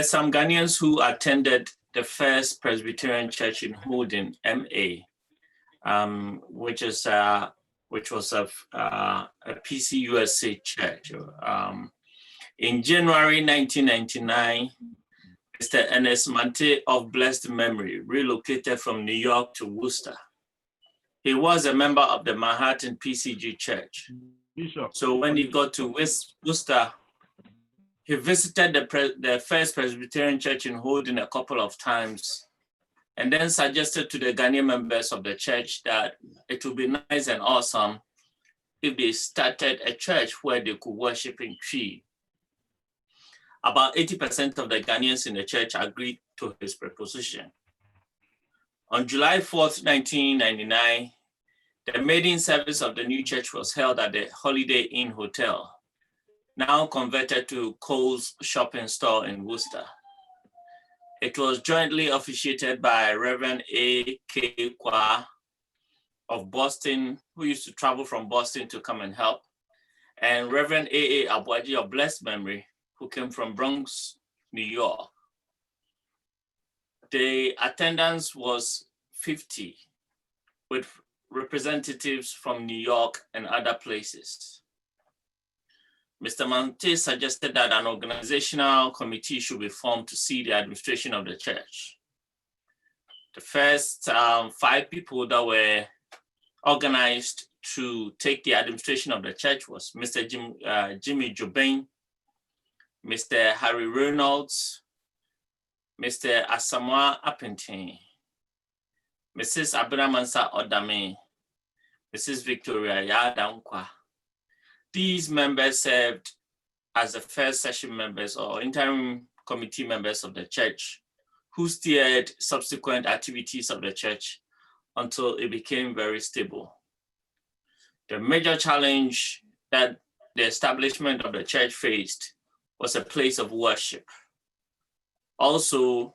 some Ghanaians who attended the first Presbyterian church in Holden, MA, which was a PCUSA church. In January 1999, Mr. Ernest Mante of blessed memory relocated from New York to Worcester. He was a member of the Manhattan PCG Church. So when he got to Worcester, he visited the first Presbyterian church in Holden a couple of times, and then suggested to the Ghanaian members of the church that it would be nice and awesome if they started a church where they could worship in tree. About 80% of the Ghanaians in the church agreed to his proposition. On July 4th, 1999, the maiden service of the new church was held at the Holiday Inn Hotel, now converted to Kohl's shopping store in Worcester. It was jointly officiated by Reverend A.K. Kwa of Boston, who used to travel from Boston to come and help, and Reverend A.A. Abuaji of blessed memory, who came from Bronx, New York. The attendance was 50, with representatives from New York and other places. Mr. Mante suggested that an organizational committee should be formed to see the administration of the church. The first 5 people that were organized to take the administration of the church was Mr. Jimmy Jobain, Mr. Harry Reynolds, Mr. Asamoah Apentine, Mrs. Abramansa Odame, Mrs. Victoria Yadankwa. These members served as the first session members or interim committee members of the church, who steered subsequent activities of the church until it became very stable. The major challenge that the establishment of the church faced was a place of worship. Also,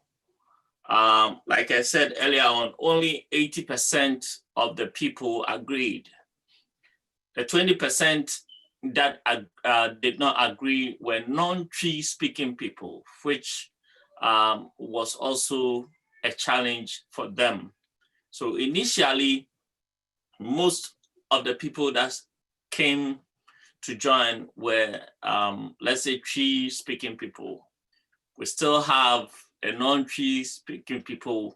like I said earlier on, only 80% of the people agreed. The 20% that did not agree were non-Twi speaking people, which was also a challenge for them. So initially, most of the people that came to join were, let's say, Twi speaking people. We still have a non-Twi speaking people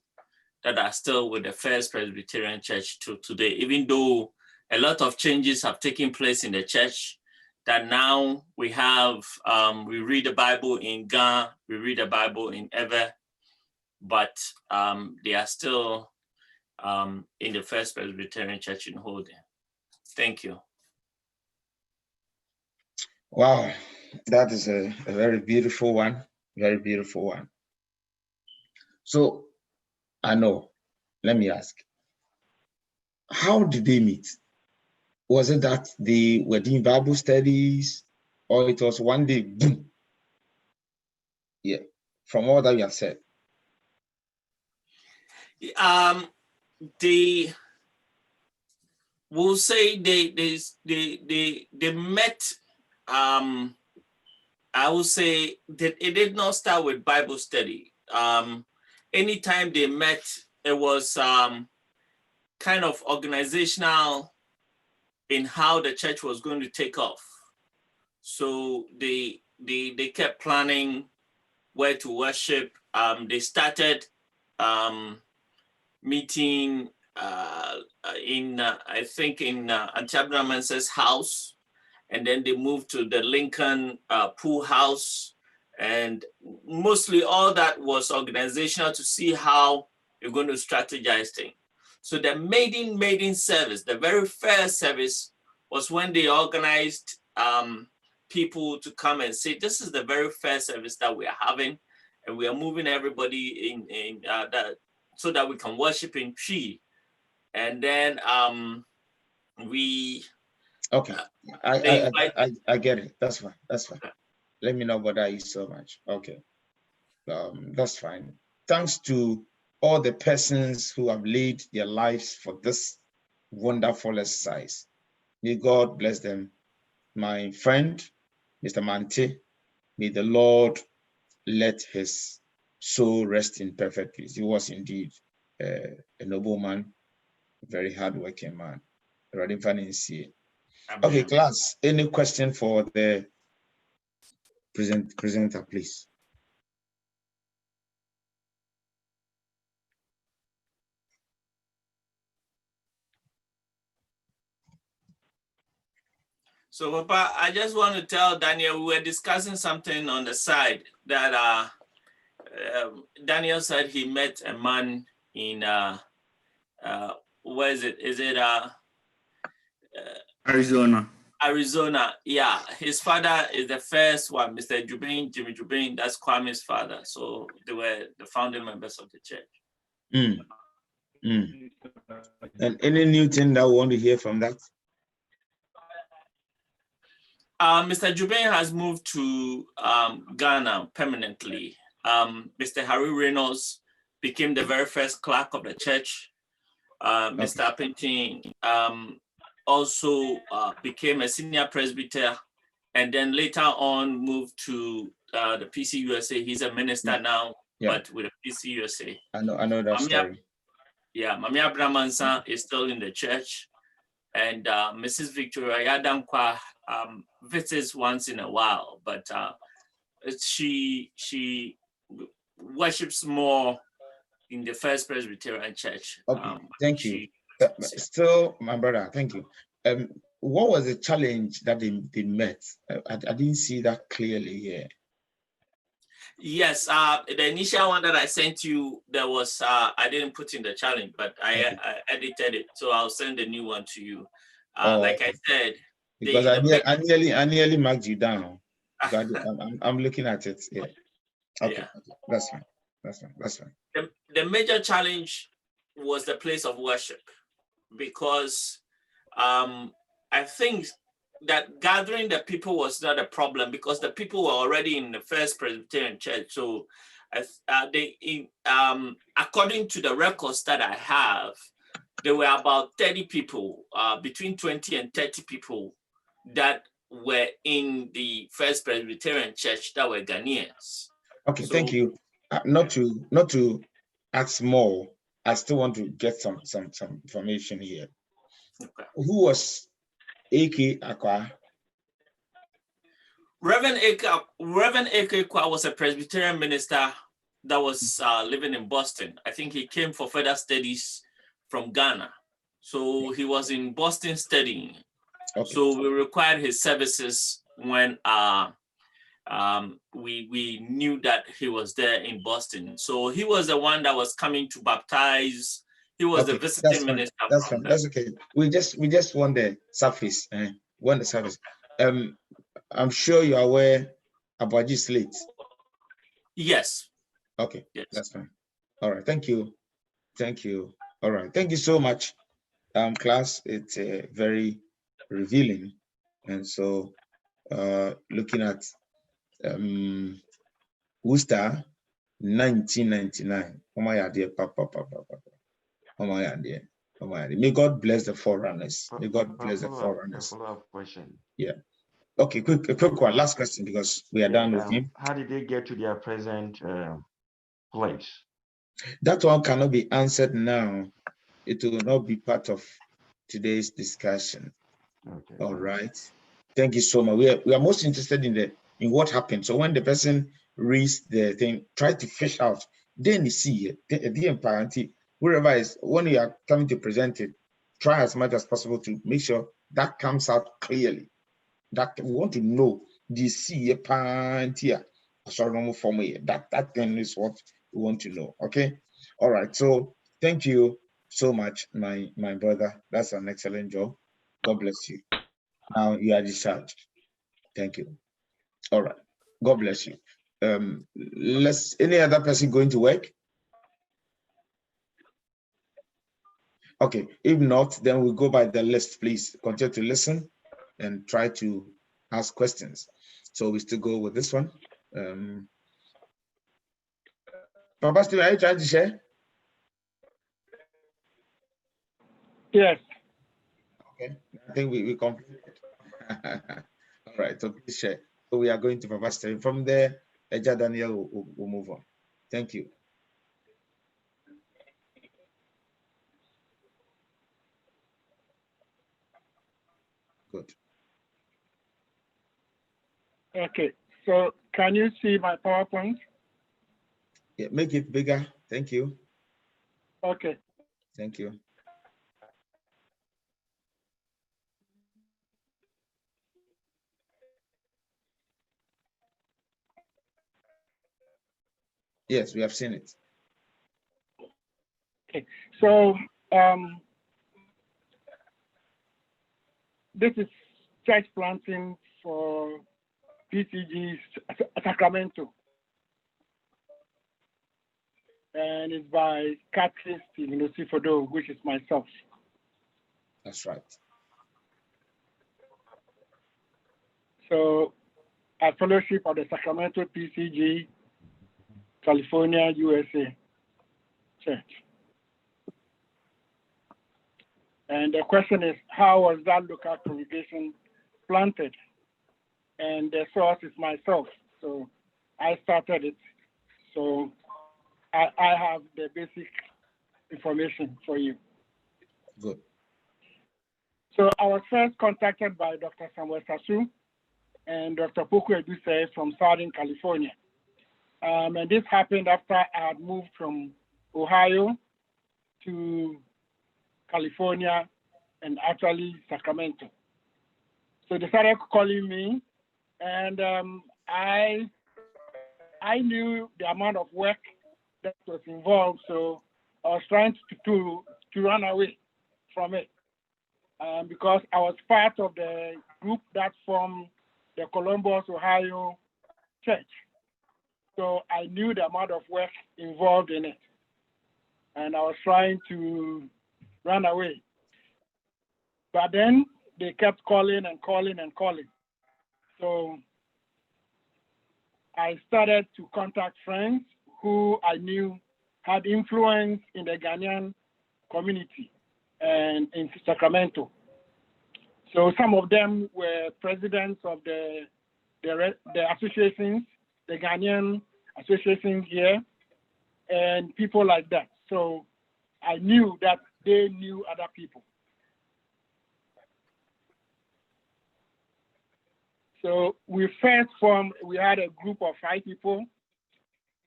that are still with the First Presbyterian Church to today, even though a lot of changes have taken place in the church, that now we have, we read the Bible in Ga, we read the Bible in Ewe, but they are still in the First Presbyterian Church in Holden. Thank you. Wow, that is a very beautiful one, very beautiful one. So, I know, let me ask, how did they meet? Was it that they were doing Bible studies, or it was one day, boom? Yeah, from all that you have said. We'll say they met. I will say that it did not start with Bible study. Anytime they met, it was kind of organizational in how the church was going to take off. So they kept planning where to worship. They started meeting in I think in Auntie Abramansa's house, and then they moved to the Lincoln Pool House, and mostly all that was organizational to see how you're going to strategize things. So the maiden service, the very first service, was when they organized people to come and say, this is the very first service that we are having, and we are moving everybody in that so that we can worship in tree. And then we. Okay, I get it. That's fine. That's fine. Let me not bother you so much. Okay, that's fine. Thanks to all the persons who have laid their lives for this wonderful exercise. May God bless them. My friend, Mr. Mante, may the Lord let his soul rest in perfect peace. He was indeed a noble man, a very hardworking man. Okay, class, any question for the presenter, please? So, Papa, I just want to tell Daniel, we were discussing something on the side that Daniel said he met a man in, where is it? Is it Arizona? Arizona, yeah. His father is the first one, Mr. Jubin, Jimmy Jubin, that's Kwame's father. So they were the founding members of the church. And any new thing that we want to hear from that? Mr. Jubin has moved to Ghana permanently. Mr. Harry Reynolds became the very first clerk of the church. Mr. Appleton also became a senior presbyter, and then later on moved to the PCUSA. He's a minister now, but with the PCUSA. I know that story. Yeah, Mami Abramansa is still in the church, and Mrs. Victoria Yadankwa visits once in a while, but she worships more in the First Presbyterian Church. Okay, thank you. Still, my brother, thank you. What was the challenge that they met? I didn't see that clearly here. Yes, the initial one that I sent you, there was, I didn't put in the challenge, but I edited it. So I'll send a new one to you. Like I said, because I nearly marked you down. But I'm looking at it. Yeah. Okay, yeah. That's fine. That's fine. The major challenge was the place of worship, because I think that gathering the people was not a problem, because the people were already in the First Presbyterian Church. So according to the records that I have, there were about 30 people, between 20 and 30 people that were in the First Presbyterian Church that were Ghanaians. Okay, so, thank you. Not to ask more, I still want to get some information here. Okay. Who was A.K. Akwa? Reverend A.K. Akwa was a Presbyterian minister that was living in Boston. I think he came for further studies from Ghana. So he was in Boston studying. Okay. So we required his services when we knew that he was there in Boston. So he was the one that was coming to baptize. He was the visiting minister. That's fine. That's okay. We just want the surface. Want the surface. I'm sure you're aware about this late. Yes. Okay. Yes. That's fine. All right. Thank you. All right. Thank you so much, class. It's very revealing, and so looking at Worcester, 1999. Oh my idea, papa. Oh my idea. May God bless the forerunners. May God bless the forerunners. Follow-up question. Yeah. Okay, quick one. Last question, because we are done with him. How did they get to their present place? That one cannot be answered now. It will not be part of today's discussion. Okay. All right. Thank you so much. We are most interested in what happened. So when the person reads the thing, try to fish out. Then you see it. The apparently, wherever is when you are coming to present it, try as much as possible to make sure that comes out clearly. That we want to know the see a here. That thing is what we want to know. Okay. All right. So thank you so much, my brother. That's an excellent job. God bless you. Now you are discharged. Thank you. All right. God bless you. Any other person going to work? Okay. If not, then we'll go by the list. Please continue to listen and try to ask questions. So we still go with this one. Papa Steve, are you trying to share? Yes. Okay. I think we completed. All right. So please share. So we are going to Papa Steve. From there, Eja Daniel will move on. Thank you. Good. Okay, so can you see my PowerPoint? Yeah, make it bigger. Thank you. Okay. Thank you. Yes, we have seen it. Okay, so this is church planting for PCG Sacramento. And it's by Catherine Stephen, which is myself. That's right. So, a fellowship of the Sacramento PCG, California, USA Church. And the question is, how was that local congregation planted? And the source is myself. So I started it. So I have the basic information for you. Good. So I was first contacted by Dr. Samuel Sasu and Dr. Poku Eduse from Southern California. And this happened after I had moved from Ohio to California and actually Sacramento. So they started calling me, and I knew the amount of work that was involved, so I was trying to run away from it because I was part of the group that formed the Columbus, Ohio church. So I knew the amount of work involved in it, and I was trying to run away. But then they kept calling and calling and calling. So I started to contact friends who I knew had influence in the Ghanaian community and in Sacramento. So some of them were presidents of the associations, the Ghanaian associations here, and people like that. So I knew that they knew other people. So we first formed, we had a group of 5 people.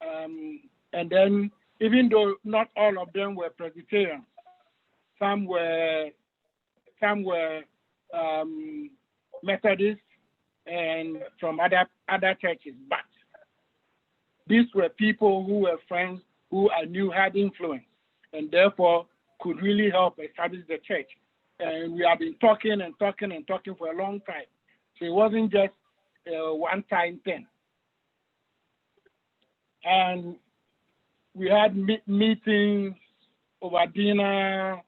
And then even though not all of them were Presbyterian, some were Methodists and from other churches, but these were people who were friends who I knew had influence and therefore could really help establish the church. And we have been talking and talking and talking for a long time. So it wasn't just a one-time thing. And we had meetings over dinner,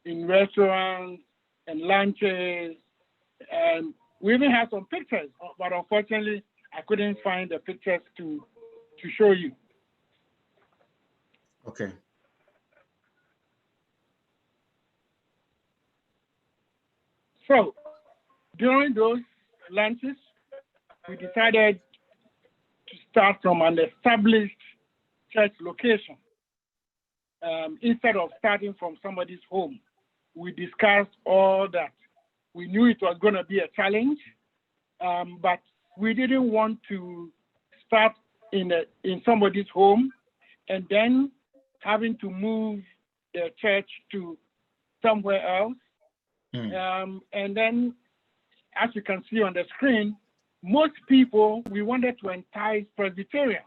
in restaurants and lunches, and we even had some pictures, but unfortunately, I couldn't find the pictures to show you. Okay. So during those lunches, we decided to start from an established church location. Instead of starting from somebody's home, we discussed all that. We knew it was going to be a challenge, but we didn't want to start in somebody's home and then having to move the church to somewhere else. And then, as you can see on the screen, most people, we wanted to entice Presbyterians,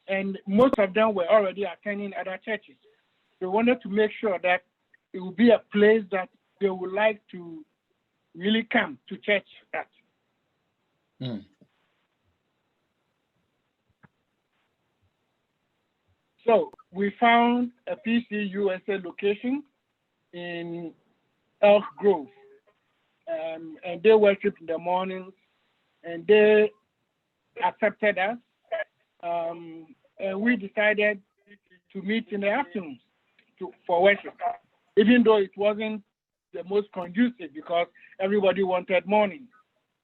and most of them were already attending other churches. We wanted to make sure that it would be a place that they would like to really come to church at. So we found a PC USA location in Elk Grove, and they worship in the mornings, and they accepted us, and we decided to meet in the afternoons for worship, even though it wasn't the most conducive because everybody wanted morning,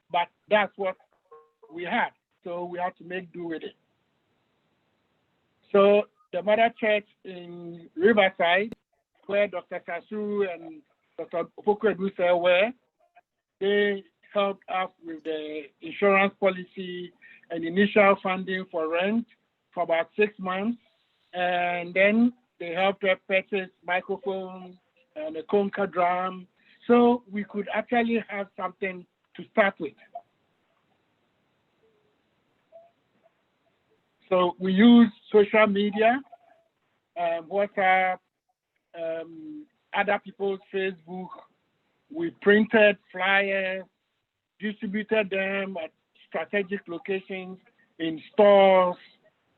but that's what we had. so we had to make do with it. So the mother church in Riverside, where Dr. Sasu and Dr. Awuku-Gyampoh were, they helped us with the insurance policy and initial funding for rent for about 6 months. And then they helped us purchase microphones and a conga drum, so we could actually have something to start with. So we use social media, WhatsApp, other people's Facebook. We printed flyers, distributed them at strategic locations in stores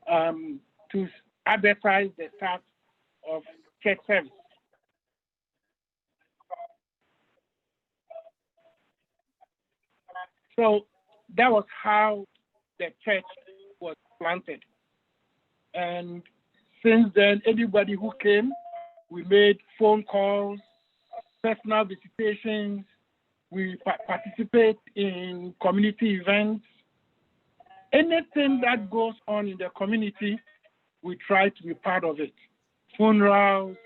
to advertise the start of church service. So that was how the church was planted. And since then, anybody who came, we made phone calls, personal visitations, we participate in community events. Anything that goes on in the community, we try to be part of it. Funerals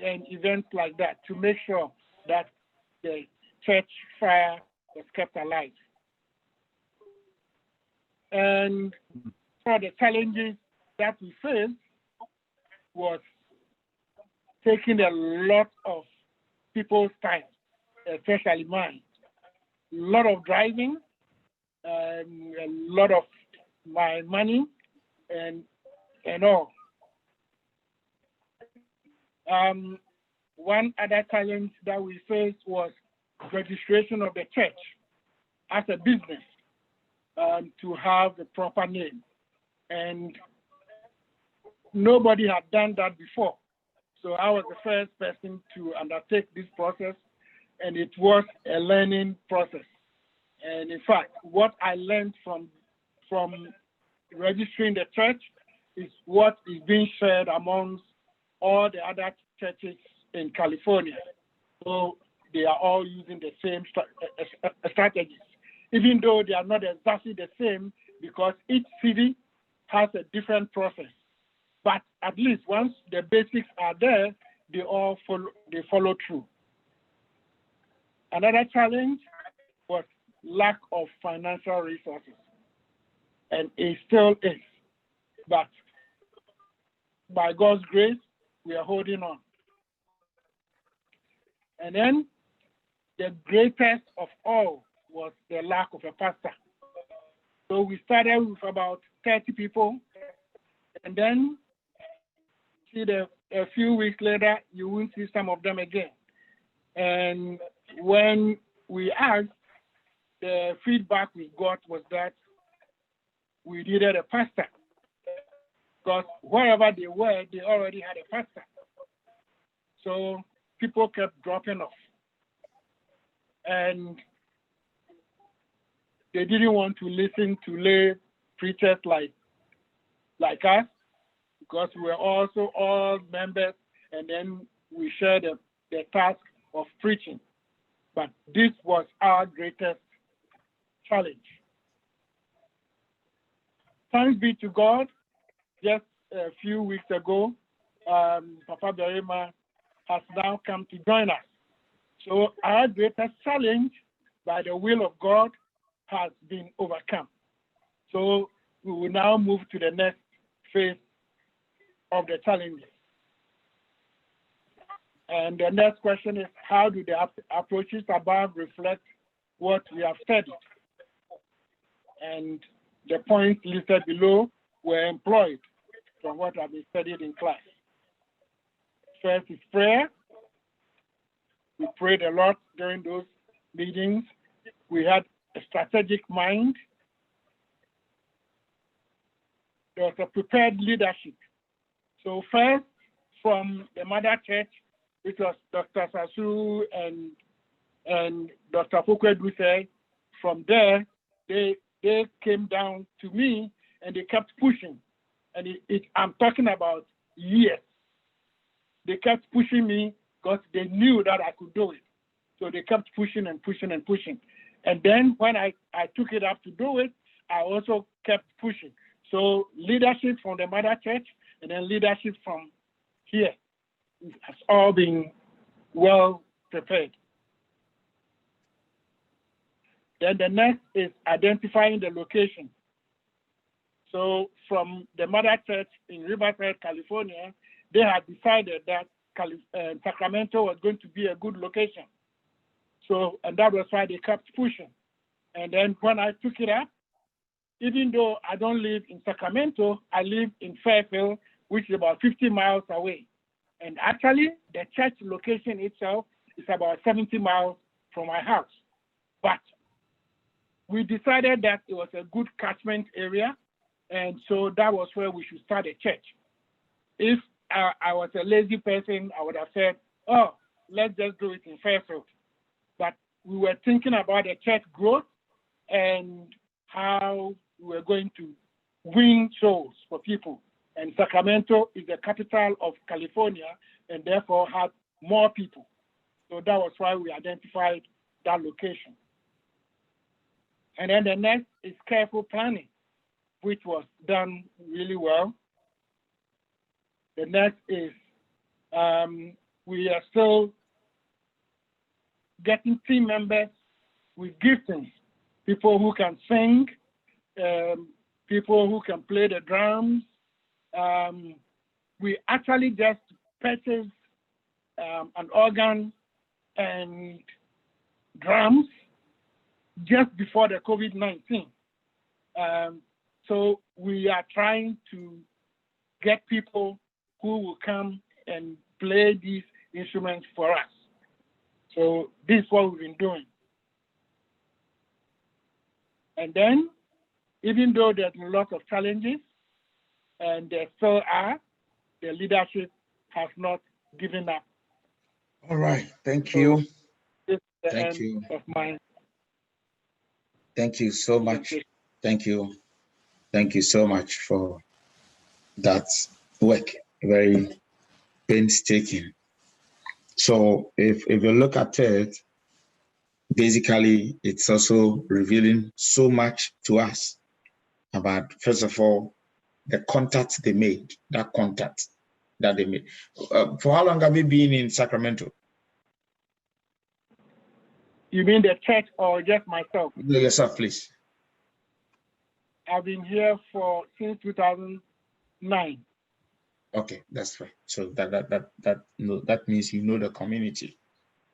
and events like that to make sure that the church fire was kept alive. And for the challenges that we faced was taking a lot of people's time, especially mine. A lot of driving, a lot of my money, and all. One other challenge that we faced was registration of the church as a business to have a proper name. And nobody had done that before. So I was the first person to undertake this process, and it was a learning process. And in fact, what I learned from registering the church is what is being shared amongst all the other churches in California. So they are all using the same strategies, even though they are not exactly the same, because each city has a different process. But at least once the basics are there, they follow through. Another challenge was lack of financial resources, and it still is. But by God's grace, we are holding on. And then the greatest of all was the lack of a pastor. So we started with about 30 people, and then a few weeks later, you won't see some of them again. And when we asked, the feedback we got was that we needed a pastor, because wherever they were, they already had a pastor. So people kept dropping off. And they didn't want to listen to lay preachers like us, because we were also all members, and then we shared the task of preaching. But this was our greatest challenge. Thanks be to God, just a few weeks ago, Papa Berima has now come to join us. So our greatest challenge, by the will of God, has been overcome. So we will now move to the next phase of the challenges. And the next question is, how do the approaches above reflect what we have studied? And the points listed below were employed from what have been studied in class. First is prayer. We prayed a lot during those meetings. We had a strategic mind. There was a prepared leadership. So first, from the mother church, which was Dr. Sasu and Dr. Awuku-Gyampoh, from there, they came down to me and they kept pushing. And I'm talking about years. They kept pushing me because they knew that I could do it. So they kept pushing and pushing and pushing. And then when I took it up to do it, I also kept pushing. So leadership from the mother church and then leadership from here has all been well prepared. Then the next is identifying the location. So from the mother church in Riverside, California, they had decided that Sacramento was going to be a good location. So, and that was why they kept pushing. And then when I took it up, even though I don't live in Sacramento, I live in Fairfield, which is about 50 miles away. And actually, the church location itself is about 70 miles from my house. But we decided that it was a good catchment area, and so that was where we should start a church. If I was a lazy person, I would have said, oh, let's just do it in Fairfield. But we were thinking about the church growth and how we were going to win souls for people. And Sacramento is the capital of California and therefore had more people. So that was why we identified that location. And then the next is careful planning, which was done really well. The next is we are still getting team members with giftings, people who can sing, people who can play the drums. We actually just purchased an organ and drums just before the COVID-19. So we are trying to get people who will come and play these instruments for us. So this is what we've been doing. And then, even though there's a lot of challenges, and there still are, the leadership has not given up. All right, thank you. This is the Thank end you. of my Thank you so much. presentation. Thank you. Thank you so much for that work. Very painstaking. So if you look at it, basically it's also revealing so much to us about, first of all, the contact they made, that contact that they made. For how long have you been in Sacramento? You mean the church or just myself? Yourself, please. I've been here since 2009. Okay, that's fine. So that means you know the community.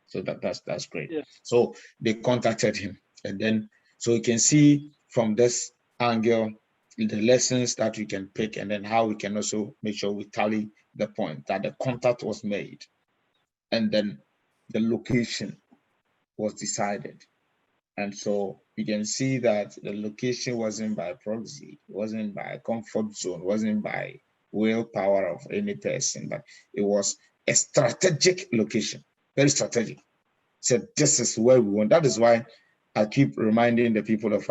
So that's great. Yes. So they contacted him, and then so you can see from this angle the lessons that we can pick, and then how we can also make sure we tally the point that the contact was made, and then the location was decided. And so you can see that the location wasn't by proxy, wasn't by comfort zone, wasn't by willpower of any person, but it was a strategic location, very strategic. So this is where we want. That is why I keep reminding the people of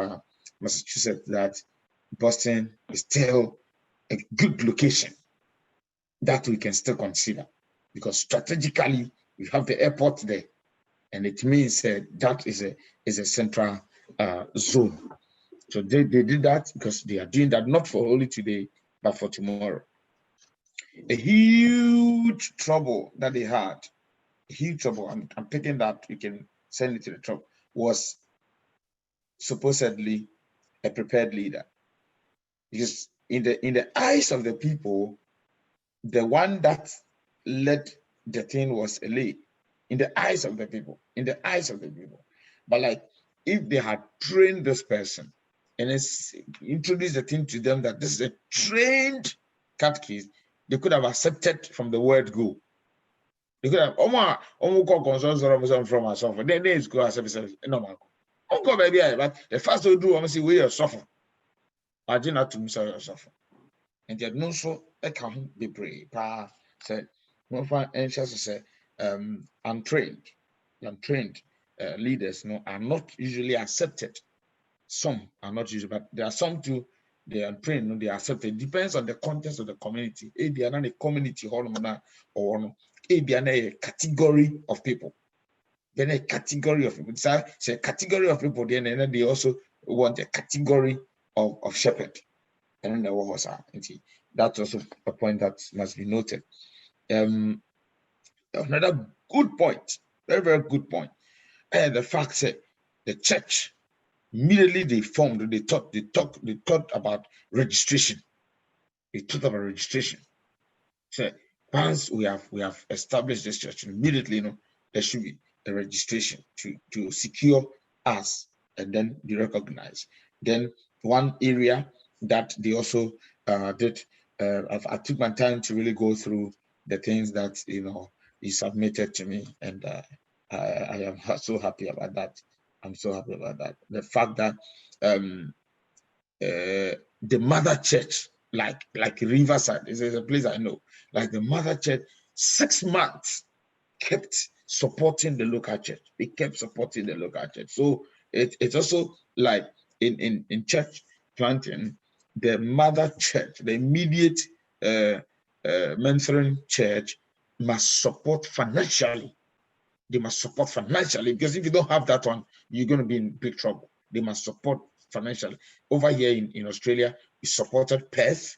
Massachusetts that Boston is still a good location that we can still consider, because strategically we have the airport there, and it means that is a central zone. So they did that because they are doing that not for only today but for tomorrow. A huge trouble that they had, a huge trouble. I'm picking that we can send it to the trouble, was supposedly a prepared leader, because in the eyes of the people, the one that led the thing was a lady. In the eyes of the people, but like if they had trained this person and introduced the thing to them that this is a trained catechist, they could have accepted from the word go. They could have from ourselves. Then they go accept no, go baby, but the first they do, I'm say we are suffer. I did not to miss your suffer. And yet no so I can be brave. Said no fun anxious to say untrained leaders are not usually accepted. Some are not usually, but there are some too. They are trained, they are accepted. It depends on the context of the community. They are not a community or they are a category of people. Then a category of people. Say a category of people. Then they also want a category of shepherd. And then there was that's also a point that must be noted. Another good point, very, very good point. And the fact that the church immediately they talked about registration. They talked about registration. So once we have established this church, immediately there should be a registration to secure us and then be recognized. Then one area that they also did, I took my time to really go through the things that he submitted to me, and I am so happy about that. I'm so happy about that. The fact that the mother church, like Riverside, is a place I know, like the mother church, 6 months kept supporting the local church. They kept supporting the local church. So it's also like in church planting, the mother church, the immediate mentoring church must support financially. They must support financially, because if you don't have that one, you're going to be in big trouble. They must support financially. Over here in Australia, we supported Perth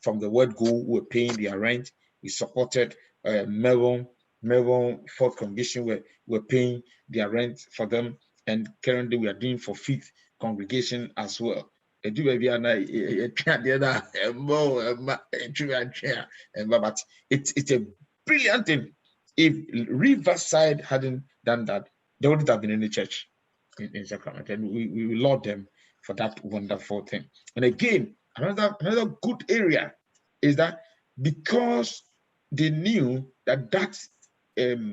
from the word go, who were paying their rent. We supported Melbourne Fourth Congregation, we're paying their rent for them. And currently we are doing for Fifth Congregation as well. But it's a brilliant thing. If Riverside hadn't done that, there wouldn't have been any church in Sacramento. And we laud them for that wonderful thing. And again, another good area is that because they knew that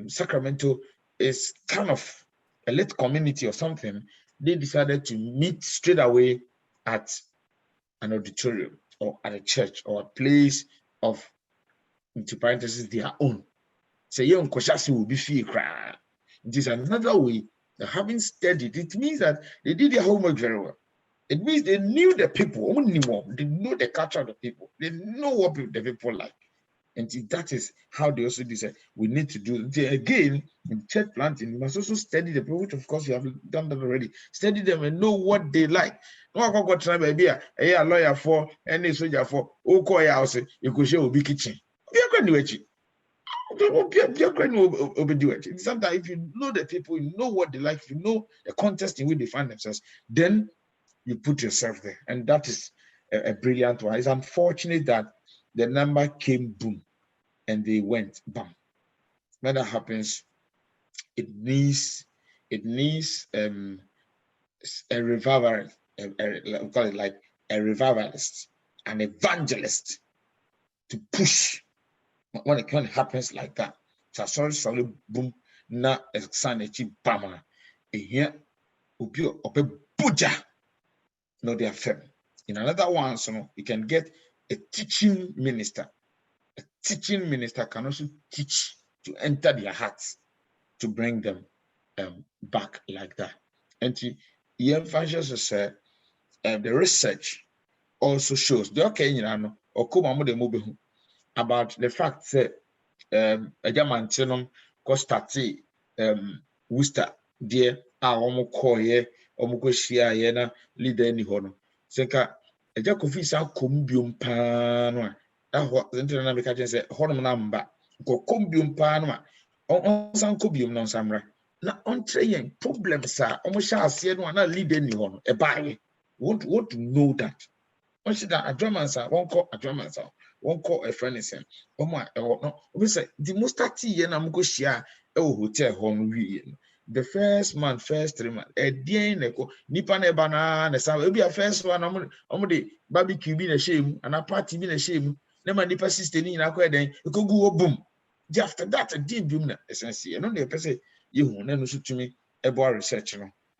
Sacramento is kind of a lit community or something, they decided to meet straight away at an auditorium or at a church or a place of, into parentheses, their own. So young Koshasi will be free. It is another way that having studied, it means that they did their homework very well. It means they knew the people, they know the culture of the people, they know what the people like. And that is how they also decide we need to do it. Again, in church planting, you must also study the people, which of course you have done that already. Study them and know what they like. No, I got try baby, a lawyer for any soldier for Oko house, you could show be kitchen. Sometimes if you know the people, you know what they like, if you know the context in which they find themselves, then you put yourself there. And that is a brilliant one. It's unfortunate that the number came boom and they went bam. When that happens, it needs a revivalist, we call it like a revivalist, an evangelist to push when it happens like that. So sorry, boom, na sign a cheap bama. Here, ubi ope buja. No, they are firm. In another one, so you can get a teaching minister. A teaching minister can also teach to enter their hearts to bring them back like that. And the emphasis is the research also shows about the fact that a German Costati Worcester dear our koye omukoshia na leader ni hono. Senka a Jacofisa cumbium panwa. That's what the international say honum number go cumbium panwa on some cubium non samra. Na on train problems are almost shall see one leader ni hono a buy. Want to know that. One should a German sir, one call a German sir. One call a friend is oh my, no, we say the most tea and I'm go share hotel home. The first 3 months, a dear neko, Nipa ne banana, some be a first one. I'm the barbecue being a shame, and a party being a shame. Never Nipa sister in a quadrant, you could go boom. After that, a deep boom, essentially, and only a person you who never shoot to me a boy research,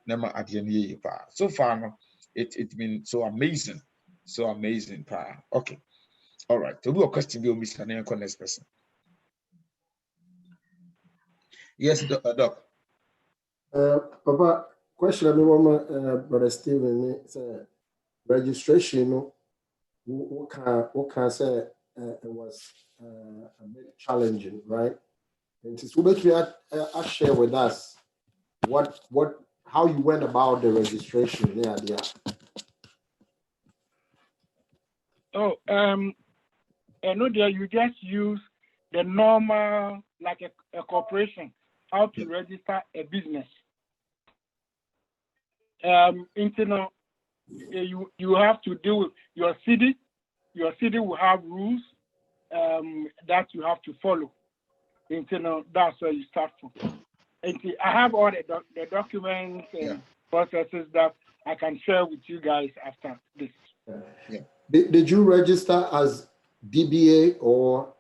never at the end. So far, no, it's been so amazing, pa. Okay. All right. So we will question you, Mr. Name, next person. Yes, Doc. Papa, question I want Brother Stephen registration. What can I say? It was a bit challenging, right? And so basically, I share with us how you went about the registration. Yeah. and no, there you just use the normal, like a corporation, how to register a business. You have to do with your city. Your city will have rules that you have to follow. That's where you start from. I have all the documents and processes that I can share with you guys after this. Yeah. Did you register as DBA or?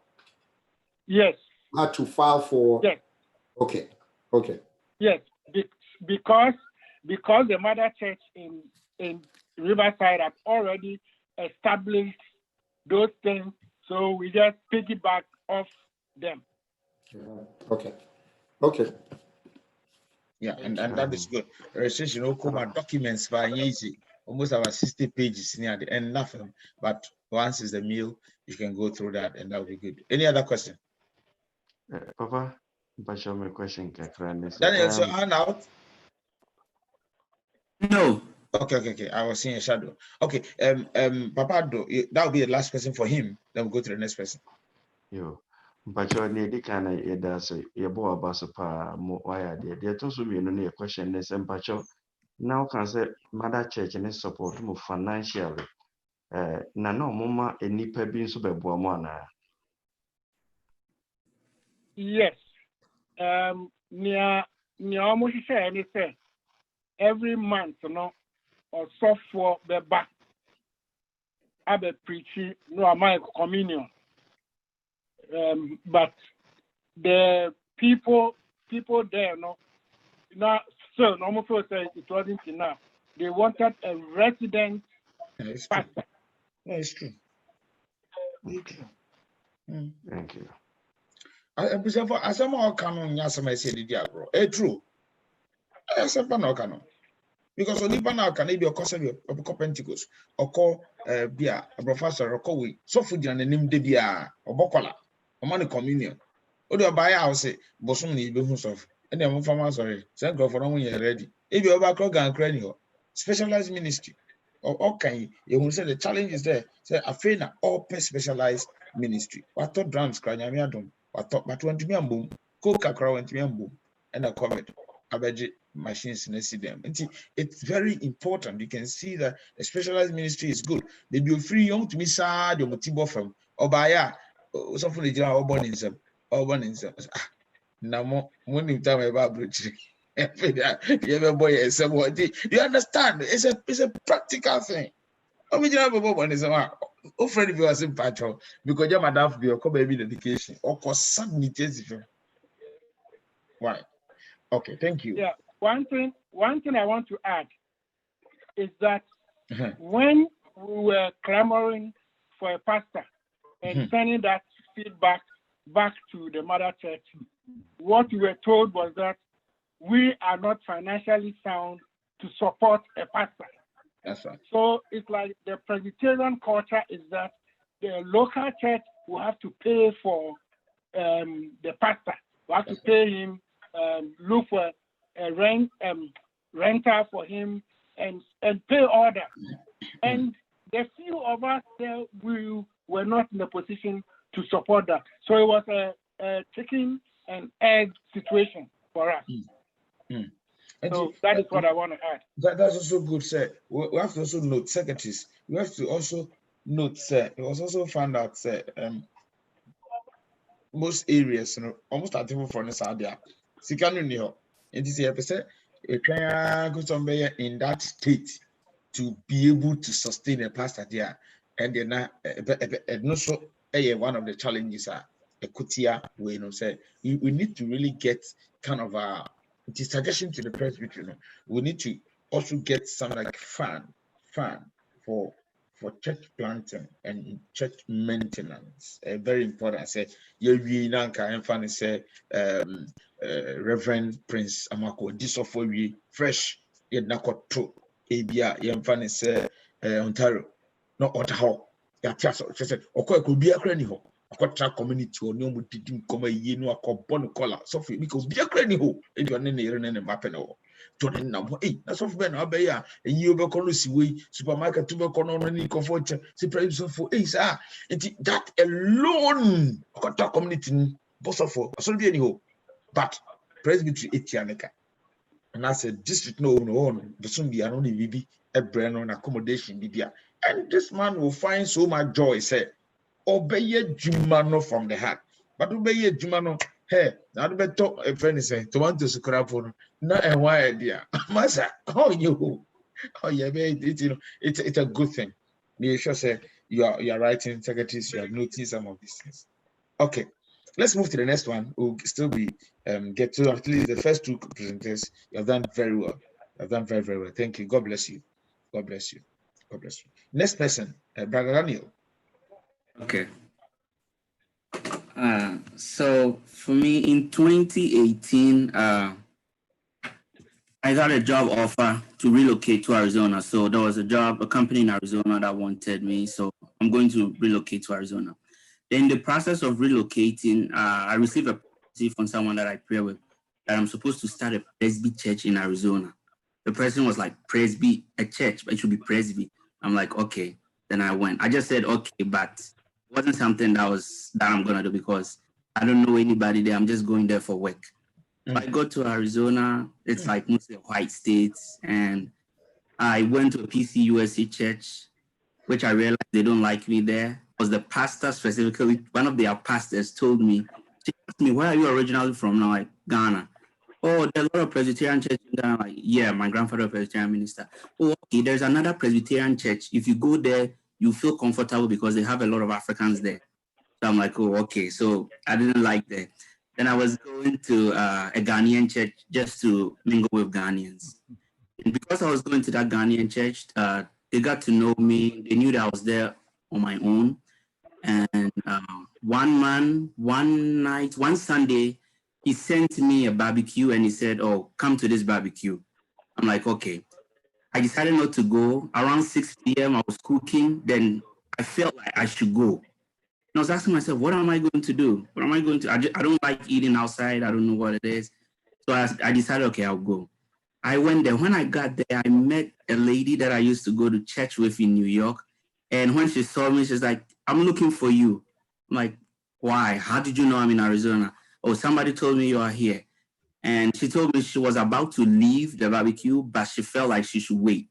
Yes. Had to file for? Yes. Okay. Yes, because the mother church in Riverside have already established those things, so we just piggyback off them. Okay. Yeah, and that is good. Registration, documents by easy, almost about 60 pages near the end, nothing. But once is the meal, you can go through that, and that will be good. Any other question? Papa, show me a question. Daniel, so hand out. No. Okay. I was seeing a shadow. Okay, Papa, that will be the last question for him. Then we'll go to the next person. Yo, but you need the kind of that's a boy about why they told me no question this and but now can say mother church and support more financially. Na no mama any pebin so be boamana. Yes. Near almost say every month, or software be back. I be preaching no my communion. But the people there, now so normal people say it wasn't enough. They wanted a resident pastor. Yeah, it's true. Thank you. I somehow canon yasama said it, bro. True. I said no. Because only now can be a concept of Pentecost or call beer, a professor or call we so food and name de beer or bocola or money communion. Or do buy house, bosom need be of and then from sorry, send go for when you're ready. If you're back and cranial, specialized ministry or okay, you will say the challenge is there. Say a friend all specialized ministry. What thought drums cranium, what thought but went to me and boom, coca crow went to me and boom, and a comment. Average machines and see them. And it's very important. You can see that a specialized ministry is good. They be free young to me sad your motivo from or by something they are born in some. Now when you tell me about bridge. You boy you understand? It's a practical thing. I mean, you have a woman is a friend if you are sympathetic because your madam be a baby dedication or cause submit. Why? Okay, thank you. Yeah, one thing I want to add is that when we were clamoring for a pastor and sending that feedback back to the mother church, what we were told was that we are not financially sound to support a pastor. That's right. So it's like the Presbyterian culture is that the local church will have to pay for the pastor. We have to pay him, look for a renter for him, and pay all that. And the few of us there, we were not in a position to support that. So it was a chicken and egg situation for us. So that is what I want to add. That's also good, sir. We have to also note secretaries. We have to also note, sir. It was also found out, sir, most areas, almost at even for the Saudi. Sikanu and this episode, a go in that state to be able to sustain a pastor there, and then and also one of the challenges are a kutia way. Say we need to really get kind of a suggestion to the Presbyterian. We need to also get some like fund for church planting and church maintenance. Very important. I say we nanka and funny say Reverend Prince Amako this of we fresh yet nakoto ebia yem funny say Ontario no Ottawa ya tiaso said okwa ko bia kra ni ho akotra community oni omo didi nkoma yie no akobon kola so because bia kra ni ho e do ne yere ne mapɛ no to the number. That's of Ben Abeya, and you be called supermarket to be called comfort, surprise for sir. That alone, got community, boss of all, so be any hope. But Presbyterian Etianeka, and I said, district no one, the soon be only BB, a brand on accommodation, BBA. And this man will find so much joy, say, obey Jumano from the heart. But obey Jumano, hey, not better a friend is saying, to want to scrap for not a why idea. Massa, oh, you, oh, yeah, it's a good thing. You sure say you are writing secretaries, you have noticed some of these things. Okay, let's move to the next one. We'll still be get to at least the first two presenters. You have done very well. You have done very, very well. Thank you. God bless you. God bless you. God bless you. Next person, Brother Daniel. Okay. So for me in 2018, I got a job offer to relocate to Arizona. So there was a company in Arizona that wanted me. So I'm going to relocate to Arizona. In the process of relocating, I received a prophecy from someone that I pray with that I'm supposed to start a Presby church in Arizona. The person was like, Presby, a church, but it should be Presby. I'm like, okay. Then I went. I just said, okay, but it wasn't something that I'm going to do because I don't know anybody there. I'm just going there for work. So I got to Arizona. It's like mostly white states. And I went to a PCUSC church, which I realized they don't like me there. Because the pastor specifically, one of their pastors told me, she asked me, where are you originally from? Now, like Ghana. Oh, there's a lot of Presbyterian church in Ghana. Like, yeah, my grandfather was a Presbyterian minister. Oh, okay, there's another Presbyterian church. If you go there, you feel comfortable because they have a lot of Africans there. So I'm like, oh, okay. So I didn't like that. Then I was going to a Ghanaian church just to mingle with Ghanaians. And because I was going to that Ghanaian church, they got to know me. They knew that I was there on my own. And one Sunday, he sent me a barbecue and he said, oh, come to this barbecue. I'm like, okay. I decided not to go. Around 6 p.m., I was cooking. Then I felt like I should go. And I was asking myself, what am I going to do? What am I going to? I don't like eating outside. I don't know what it is. So I decided, okay, I'll go. I went there. When I got there, I met a lady that I used to go to church with in New York. And when she saw me, she's like, I'm looking for you. I'm like, why? How did you know I'm in Arizona? Oh, somebody told me you are here. And she told me she was about to leave the barbecue, but she felt like she should wait.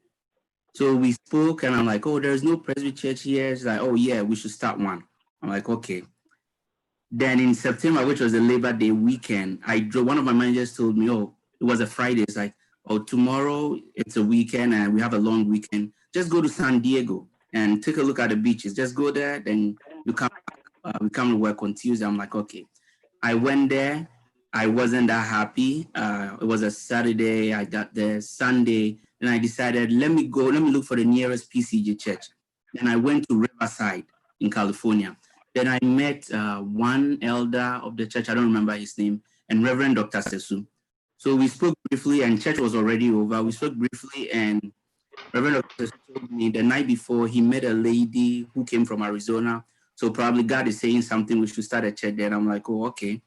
So we spoke and I'm like, oh, there's no Presby church here. She's like, oh, yeah, we should start one. I'm like, okay. Then in September, which was a Labor Day weekend, I drove. One of my managers told me, oh, it was a Friday. It's like, oh, tomorrow it's a weekend and we have a long weekend. Just go to San Diego and take a look at the beaches. Just go there, then you come back. We come to work on Tuesday. I'm like, okay. I went there. I wasn't that happy. It was a Saturday. I got there Sunday. Then I decided, let me look for the nearest PCG church. Then I went to Riverside in California. Then I met one elder of the church. I don't remember his name, and Reverend Dr. Sesu. So we spoke briefly, and church was already over. We spoke briefly, and Reverend Dr. Sesu told me the night before he met a lady who came from Arizona. So probably God is saying something. We should start a church there. And I'm like, oh, okay.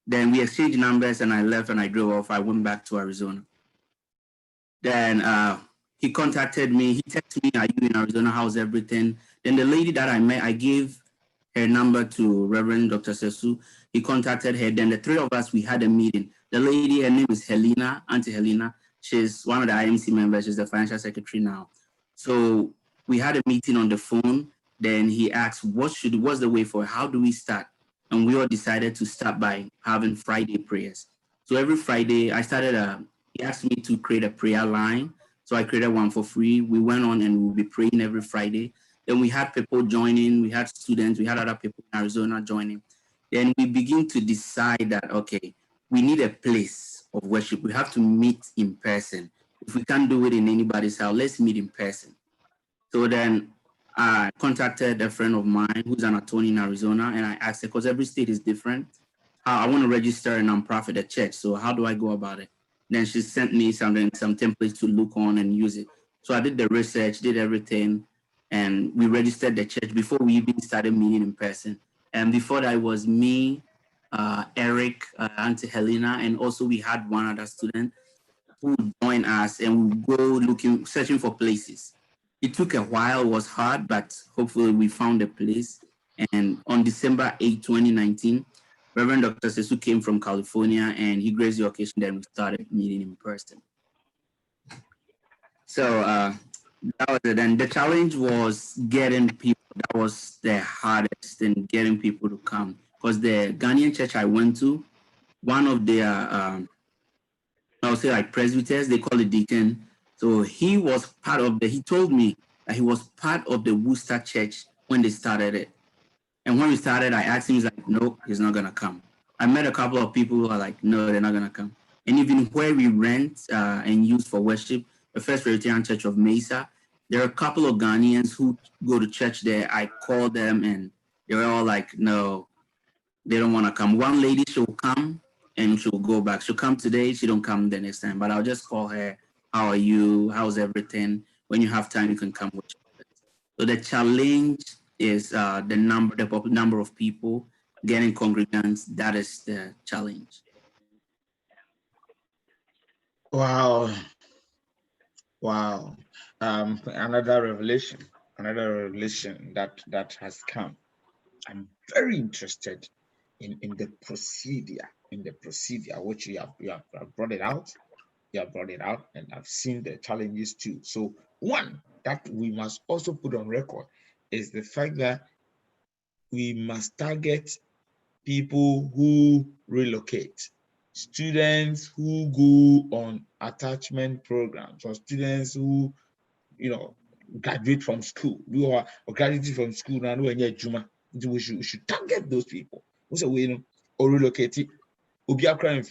Then we exchanged numbers, and I left, and I drove off. I went back to Arizona. Then he contacted me. He texted me, are you in Arizona? How's everything? Then the lady that I met, I gave her number to Reverend Dr. Sesu. He contacted her. Then the three of us, we had a meeting. The lady, her name is Helena, Auntie Helena. She's one of the IMC members. She's the financial secretary now. So we had a meeting on the phone. Then he asked, what's the way forward? How do we start? And we all decided to start by having Friday prayers. So every Friday, he asked me to create a prayer line. So I created one for free. We went on and we'll be praying every Friday. Then we had people joining, we had students, we had other people in Arizona joining. Then we begin to decide that, okay, we need a place of worship. We have to meet in person. If we can't do it in anybody's house, let's meet in person. So then I contacted a friend of mine who's an attorney in Arizona, and I asked her, because every state is different, I want to register a nonprofit, a church. So how do I go about it? Then she sent me some templates to look on and use it. So I did the research, did everything. And we registered the church before we even started meeting in person. And before that, it was me, Eric, Auntie Helena, and also we had one other student. who would join us, and we would go searching for places. It took a while, it was hard, but hopefully we found a place. And on December 8, 2019, Reverend Dr. Sesu came from California, and he graced the occasion that we started meeting in person. So that was it. And the challenge was getting people. That was the hardest in getting people to come. Because the Ghanaian church I went to, one of their, I would say like presbyters, they call it deacon. So he was part of he told me that he was part of the Worcester church when they started it. And when we started, I asked him, he's like, no, he's not going to come. I met a couple of people who are like, no, they're not going to come. And even where we rent and use for worship, the First Presbyterian Church of Mesa, there are a couple of Ghanaians who go to church there. I called them and they were all like, no, they don't want to come. One lady, she'll come and she'll go back. She'll come today, she don't come the next time. But I'll just call her, how are you? How's everything? When you have time, you can come with us. So the challenge is the number of people, getting congregants. That is the challenge. Wow. Wow. Another revelation that has come. I'm very interested in the procedure, which you have brought it out. You have brought it out, and I've seen the challenges too. So one that we must also put on record is the fact that we must target people who relocate, students who go on attachment programs, or students who, graduate from school. We are graduating from school now. We should target those people. Also, or relocate. But and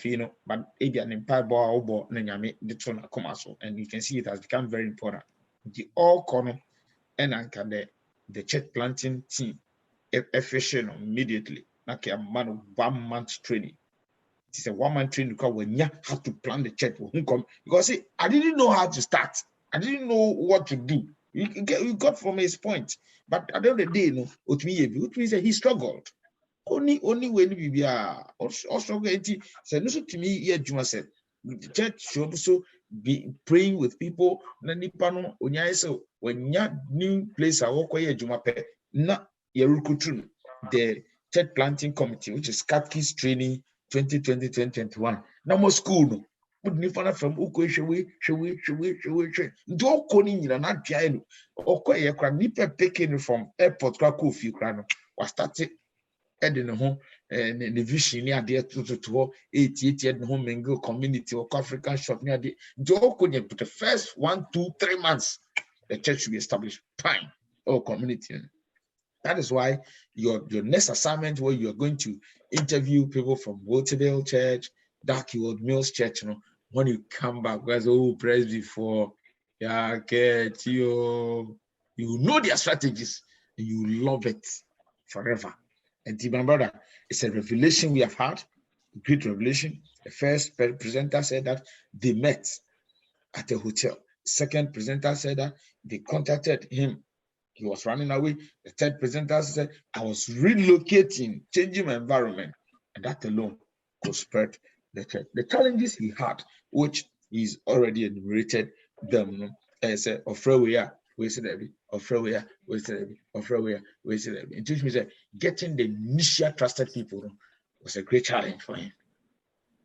you can see it has become very important. The all corner and the church planting team efficient immediately. Like a man of 1 month training. It's a 1 month training because when you have to plan the church, because see, I didn't know how to start. I didn't know what to do. You got from his point, but at the end of the day, it means that he struggled. Only when we are also going to say, no, to me, yeah, Juma said, the church should also be praying with people. When you new place, I walk away, Juma, not the church planting committee, which is Catechist Training 2020-2021. Now more school no. But ni fana from uko shewe. Njo koni nyina na dia no. Oko ye kra ni peke from airport kra ko fi kra no. Was started edin ho the vision ni ade to 88 edin ho mingle community or African shop ni ade. Njo koni but the first 1, 2, 3 months the church should be established. Fine. Or community. That is why your next assignment, where you're going to interview people from Woterdale Church, Darkwood Mills Church, when you come back, guys, praise before, you know their strategies and you love it forever. And my brother, it's a revelation we have had, a great revelation. The first presenter said that they met at a hotel. Second presenter said that they contacted him. He was running away. The third presenter said, I was relocating, changing my environment. And that alone could spread the church. The challenges he had, which he's already enumerated them, as a Australia, Australia. It teaches me that getting the initial trusted people was a great challenge for him. It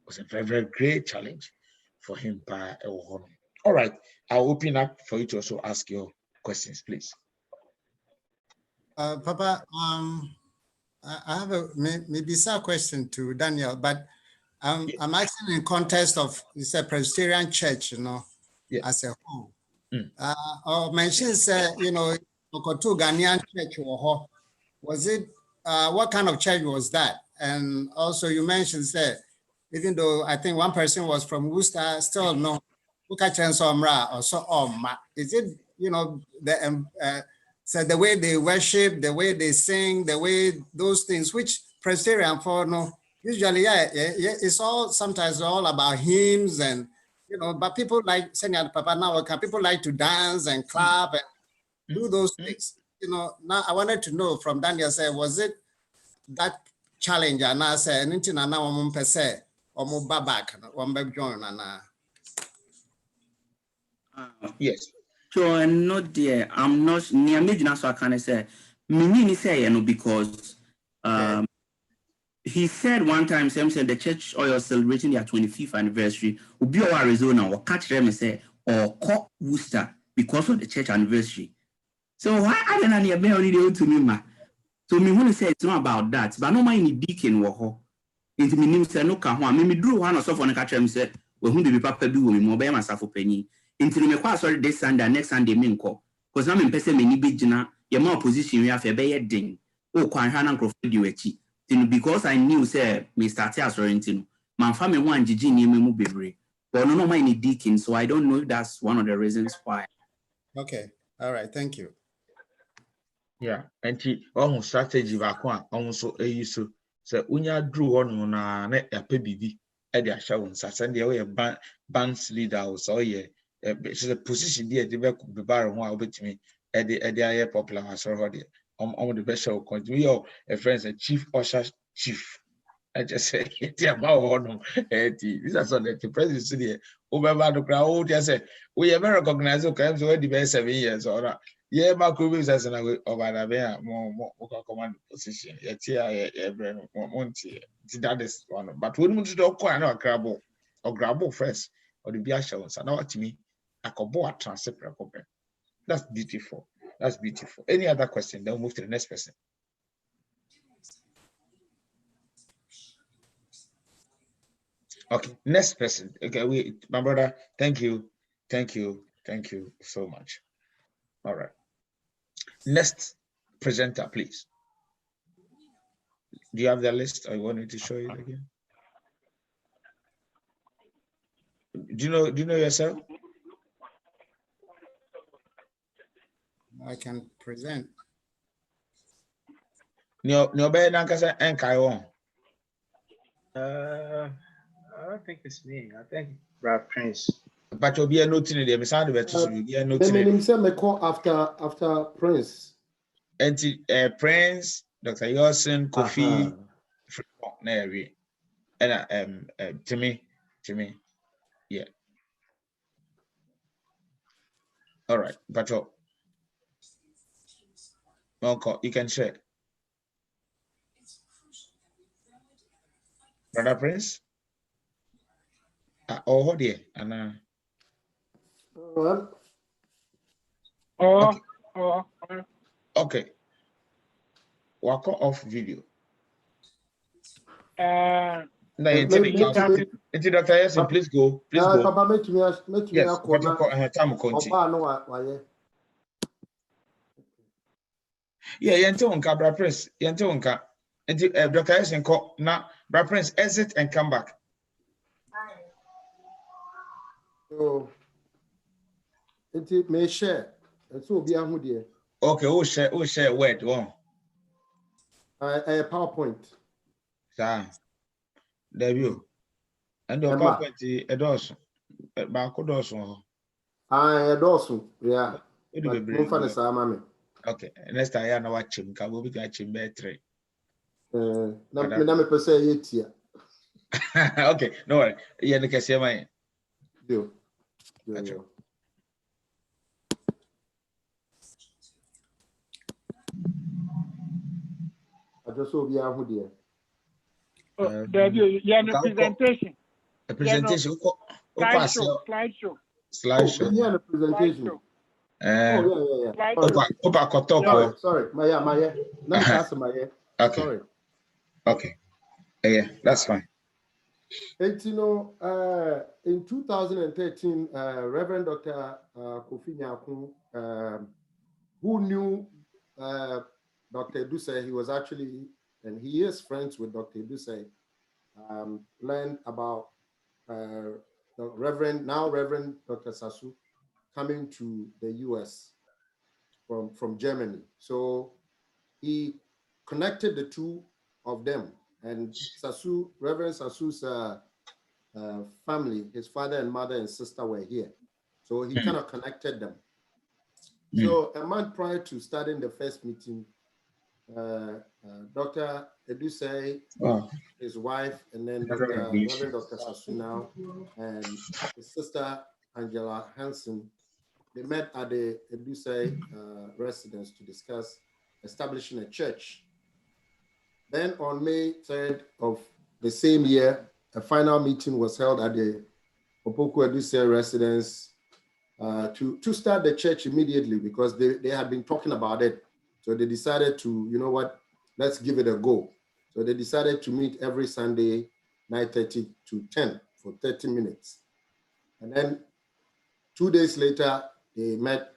was a very, very great challenge for him. All right, I'll open up for you to also ask your questions, please. Papa, I have maybe a question to Daniel, but I'm asking in context of it's a Presbyterian church, as a whole. Or mentions, Okoto Ghanaian church, was it? What kind of church was that? And also, you mentioned that even though I think one person was from Worcester, still no. Is it so the way they worship, the way they sing, the way those things, which Presbyterian for usually, it's all sometimes all about hymns and but people like saying Papa now, people like to dance and clap and do those things. Now I wanted to know from Daniel, was it that challenge? And I said, anything now per se or more back one back join and Yes. So I'm not there. I'm not near me. So I can say, me say because he said one time, Sam said the church oil celebrating their 25th anniversary. Ubi or Arizona or catch them and say or call Worcester because of the church anniversary. So why I don't know be only to me ma. So me want to say it's not about that, but no mind deacon wo ho. Into me nim say no ka ho. Me drew one or so for no catch them say we hu be papa bi wo me mo be masafo panyi. Into me kwa sorry this Sunday next Sunday me nko. Cause na me pese me ni be gina ye ma opposition we afa be ye den. O kwan hwa na nkrofo di wachi. Because I knew say me started as orienting. My family one Gigi near me bebre. But no mind deacon, so I don't know if that's one of the reasons why. Okay. All right. Thank you. Yeah, and almost strategy back one almost a use so unya drew on na bibi at the show send the way band's leader so yeah it's a position there the bar one with me at the popular as already on the best show continue a friend a chief usher chief. I just say it's about one this is on the presidency over the crowd just say we ever recognize okay so the best 7 years or yeah, my crew is as an over the more command position. Yet, that is one. But when we do quite a grabble or grabble first or the beer shows, and now to me, I could board transfer. That's beautiful. That's beautiful. Any other question? Then we'll move to the next person. Okay, next person. Okay, my brother, thank you so much. All right. Next presenter, please. Do you have the list? I wanted to show you again. Do you know yourself? I can present. I don't think it's me. I think Brad Prince. But you'll be a note in the sound of it. After Prince. And Prince, Dr. Yosin, Kofi, and Timmy, yeah. All right, but okay, you can share. Brother Prince? Oh, dear, and okay. Walk off video. No, Dr. Yasin, please go. Please go. Papa, make me yes, but time continue. Yeah, Yanto Unka, Brother Prince, Yanto Unka. And Dr. Yasin, now, Brother Prince, exit and come back. So, it may share. And so be a hoodie. Okay, we'll share word one. A PowerPoint. Sir, there you. And your PowerPoint, a dozen. Barcode a dozen, yeah. Okay, next time I know what him. Can we be watching better? Okay, no worry. Yeah, the case here, my. Do. I just saw the hoodie. Presentation. A presentation. Slideshow. Yeah, the presentation. Sorry. My. Let me pass my. Okay. Sorry. Okay. Yeah, that's fine. And in 2013, Reverend Dr. Awuku-Gyampoh, who knew Dr. Edusei, he was actually, and he is friends with Dr. Edusei, learned about the Reverend Dr. Sasu coming to the US from Germany. So he connected the two of them, and Reverend Sasu's family, his father and mother and sister were here. So he kind of connected them. So a month prior to starting the first meeting, Dr. Edusei, his wife, and then Reverend Dr. Sasu now, and his sister Angela Hansen they met at the Edusei residence to discuss establishing a church. Then on May 3rd of the same year, a final meeting was held at the Awuku-Gyampoh residence to start the church immediately, because they had been talking about it. So they decided to, you know what, let's give it a go. So they decided to meet every Sunday, 9:30 to 10 for 30 minutes. And then 2 days later, they met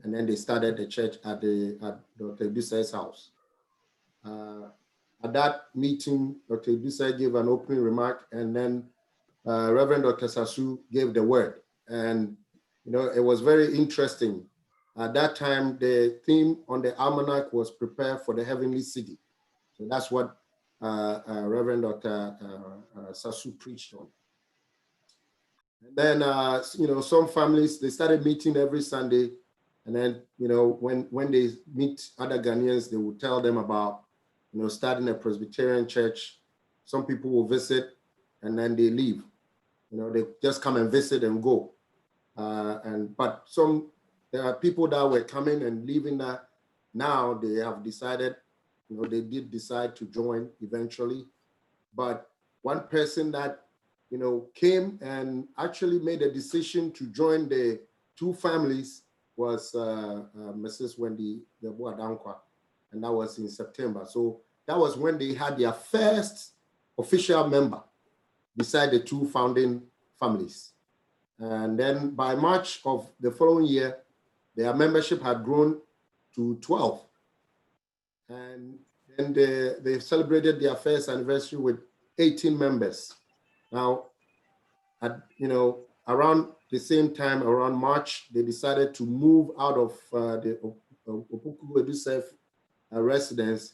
and then they started the church at Dr. Edusei's house. At that meeting, Dr. Edusei gave an opening remark, and then Reverend Dr. Sasu gave the word. And you know, it was very interesting. At that time, the theme on the almanac was "Prepare for the Heavenly City." So that's what Reverend Dr. Sasu preached on. And then, you know, some families, they started meeting every Sunday. And then, you know, when they meet other Ghanaians, they will tell them about, you know, starting a Presbyterian church. Some people will visit and then they leave. You know, they just come and visit and go. But there are people that were coming and leaving that now they have decided, you know, they did decide to join eventually. But one person that, you know, came and actually made a decision to join the two families was Mrs. Wendy Dankwa, and that was in September. So that was when they had their first official member beside the two founding families. And then by March of the following year, their membership had grown to 12. And then they celebrated their first anniversary with 18 members. Now, you know, around the same time, around March, they decided to move out of the Awuku-Gyampoh residence,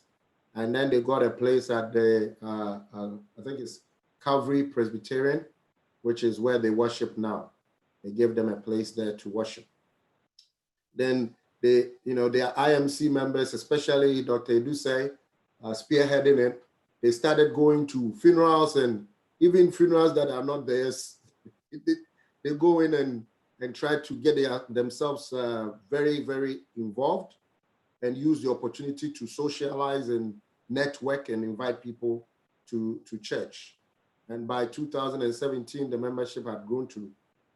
and then they got a place at the, I think it's Calvary Presbyterian, which is where they worship now. They gave them a place there to worship. Then they, you know, their IMC members, especially Dr. Edusei, spearheading it, they started going to funerals, and even funerals that are not theirs. They go in and try to get themselves very, very involved and use the opportunity to socialize and network and invite people to church. And by 2017, the membership had grown to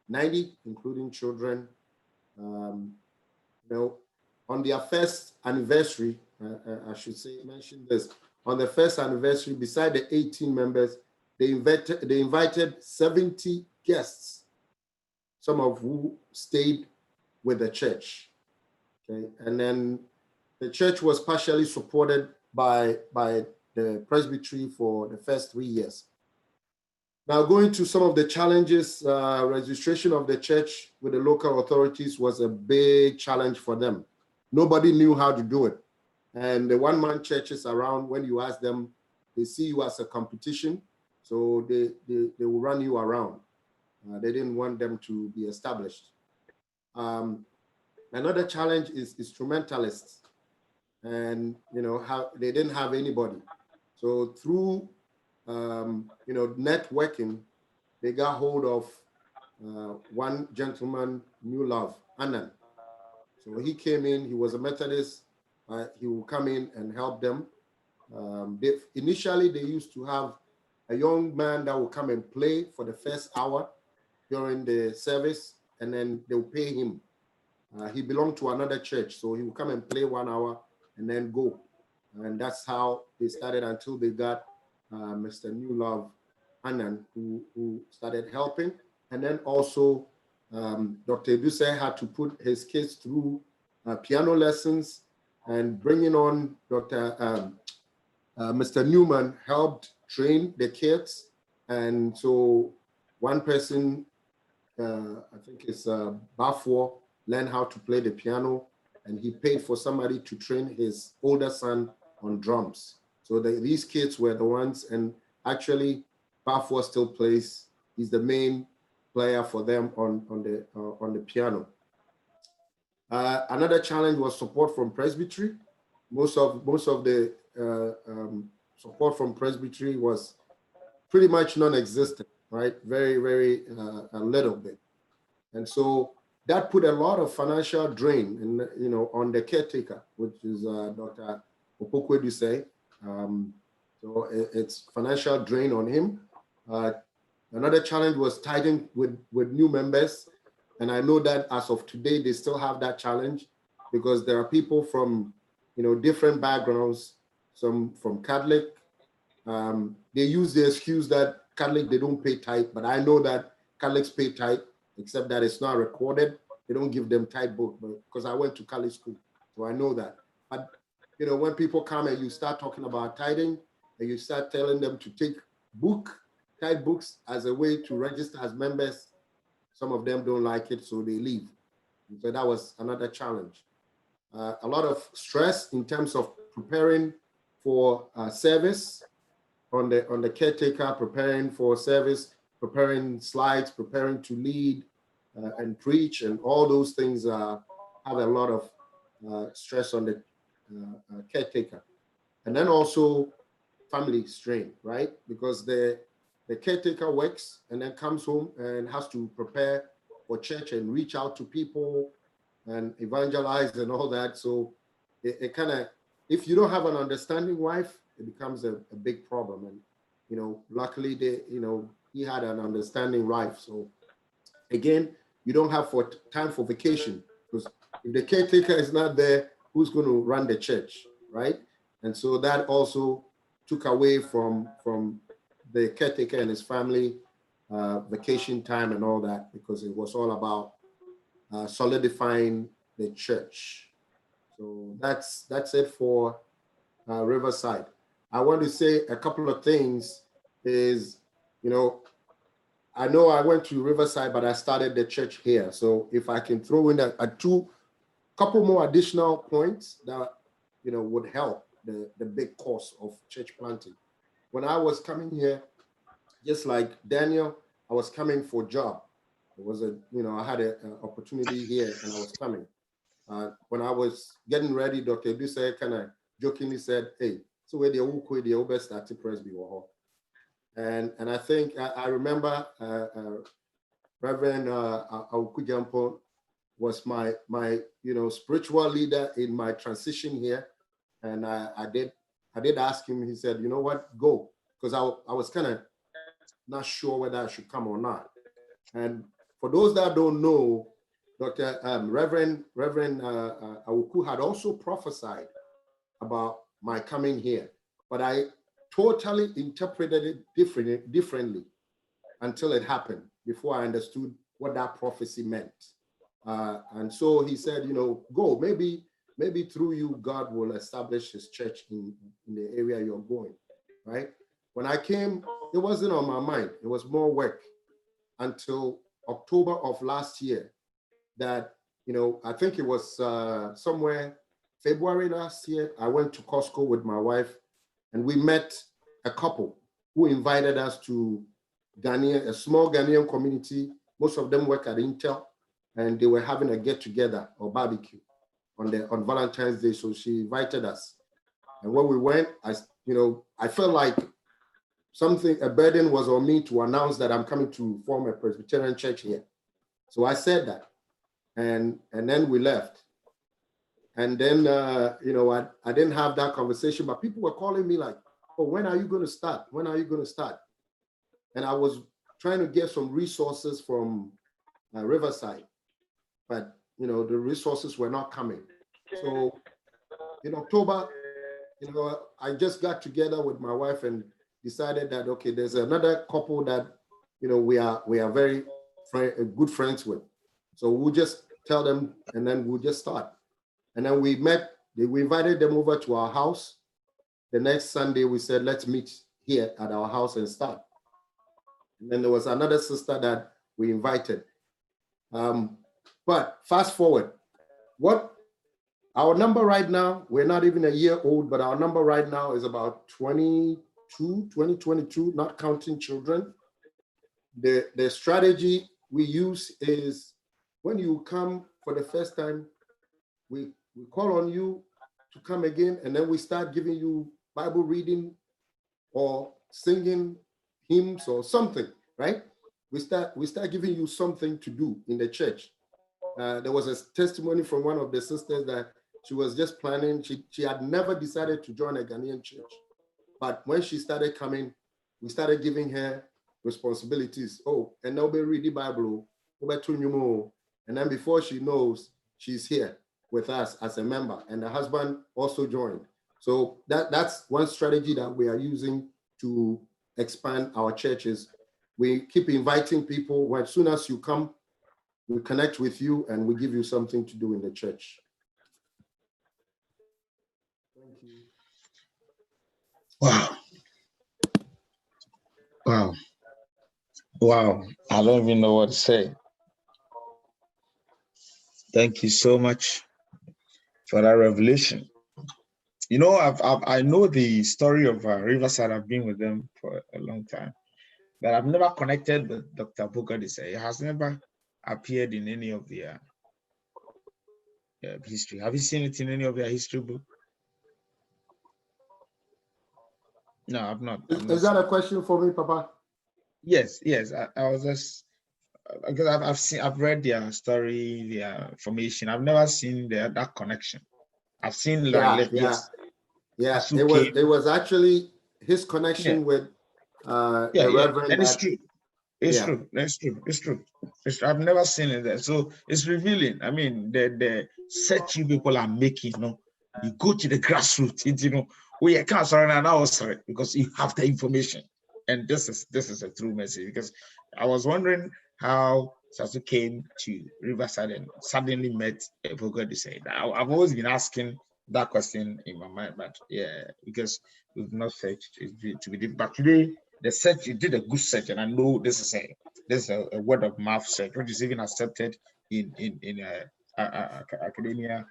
90, including children. You know, on their first anniversary, I should mention this, on the first anniversary, beside the 18 members, they invited 70 guests, some of who stayed with the church. Okay, and then the church was partially supported by the presbytery for the first 3 years. Now, going to some of the challenges, registration of the church with the local authorities was a big challenge for them. Nobody knew how to do it. And the one-man churches around, when you ask them, they see you as a competition, so they will run you around. They didn't want them to be established. Another challenge is instrumentalists, and you know how they didn't have anybody. So through you know, networking, they got hold of one gentleman, New Love, Annan. So he came in, he was a Methodist, he will come in and help them. Initially, they used to have a young man that will come and play for the first hour during the service, and then they'll pay him. He belonged to another church, so he will come and play 1 hour and then go. And that's how they started until they got Mr. New Love Annan, who started helping. And then also Dr. Edusei had to put his kids through piano lessons, and bringing on Mr. Newman helped train the kids. And so one person, I think it's Bafo, learned how to play the piano, and he paid for somebody to train his older son on drums. So these kids were the ones, and actually Bafo still plays. He's the main player for them on the piano. Another challenge was support from presbytery. Most of the support from presbytery was pretty much non-existent, right? Very, very a little bit. And so that put a lot of financial drain on the caretaker, which is Dr. Awuku-Gyampoh. So it's financial drain on him. Another challenge was tithing with new members. And I know that as of today, they still have that challenge because there are people from, different backgrounds, some from Catholic. They use the excuse that Catholic, they don't pay tithe, but I know that Catholics pay tithe, except that it's not recorded. They don't give them tithe book, because I went to Catholic school, so I know that. But, when people come and you start talking about tithing, and you start telling them to take tithe books as a way to register as members, some of them don't like it, so they leave. And so that was another challenge. A lot of stress in terms of preparing for service on the caretaker, preparing for service, preparing slides, preparing to lead and preach, and all those things have a lot of stress on the caretaker. And then also family strain, right? Because the caretaker works and then comes home and has to prepare for church and reach out to people and evangelize and all that. So it kind of, if you don't have an understanding wife, it becomes a big problem. And, luckily he had an understanding wife. So again, you don't have time for vacation, because if the caretaker is not there, who's going to run the church, right? And so that also took away from the caretaker and his family vacation time and all that, because it was all about solidifying the church. So that's it for Riverside. I want to say a couple of things is, I know I went to Riverside, but I started the church here. So if I can throw in a couple more additional points that, would help the big cause of church planting. When I was coming here, just like Daniel, I was coming for a job. It was I had an opportunity here and I was coming. When I was getting ready, Dr. Duse kind of jokingly said, "Hey, so where the Awuku-Gyampoh started Presbyterian." And I think I remember Reverend Awuku-Gyampoh was my spiritual leader in my transition here. And I did ask him. He said, "You know what, go," because I was kind of not sure whether I should come or not. And for those that don't know, Reverend Awuku had also prophesied about my coming here, but I totally interpreted it differently until it happened, before I understood what that prophecy meant. And so he said, go, maybe through you, God will establish his church in the area you're going, right? When I came, it wasn't on my mind. It was more work until October of last year that, I think it was somewhere February last year, I went to Costco with my wife and we met a couple who invited us to Ghanaian, a small Ghanaian community. Most of them work at Intel, and they were having a get-together or barbecue on Valentine's Day. So she invited us. And when we went, I felt like a burden was on me to announce that I'm coming to form a Presbyterian church here. So I said that. And then we left. And then, I didn't have that conversation, but people were calling me like, "Oh, when are you going to start? When are you going to start?" And I was trying to get some resources from Riverside, but, the resources were not coming. So in October, I just got together with my wife and decided that, okay, there's another couple that, we are very good friends with. So we'll just tell them and then we'll just start. And then we invited them over to our house. The next Sunday, we said, let's meet here at our house and start. And then there was another sister that we invited. But fast forward, our number right now, we're not even a year old, but our number right now is about 22, not counting children. The strategy we use is when you come for the first time, we call on you to come again, and then we start giving you Bible reading or singing hymns or something, right? We start giving you something to do in the church. There was a testimony from one of the sisters that she was just planning. She had never decided to join a Ghanaian church. But when she started coming, we started giving her responsibilities. Oh, and now we read the Bible. And then before she knows, she's here with us as a member. And the husband also joined. So that's one strategy that we are using to expand our churches. We keep inviting people. As soon as you come, we connect with you and we give you something to do in the church. Thank you. Wow. Wow. Wow. I don't even know what to say. Thank you so much for that revelation. You know, I know the story of Riverside. I've been with them for a long time, but I've never connected with Dr. Awuku-Gyampoh. It has never appeared in any of their history. Have you seen it in any of their history book? No, I've not. Is that a question for me, Papa? Yes. I was just because I've read their story, their formation. I've never seen that connection. I've seen yes. Yeah. It was actually his connection with the Reverend. And it's true. It's true. I've never seen it there. So it's revealing. I mean, the search you people are making, you go to the grassroots, we can't surrender now, because you have the information. And this is a true message, because I was wondering how Sasu came to Riverside and suddenly met Awuku-Gyampoh. I've always been asking that question in my mind, but because we've not searched it to be deep. But today, the search, you did a good search, and I know this is a word of mouth search, which is even accepted in academia,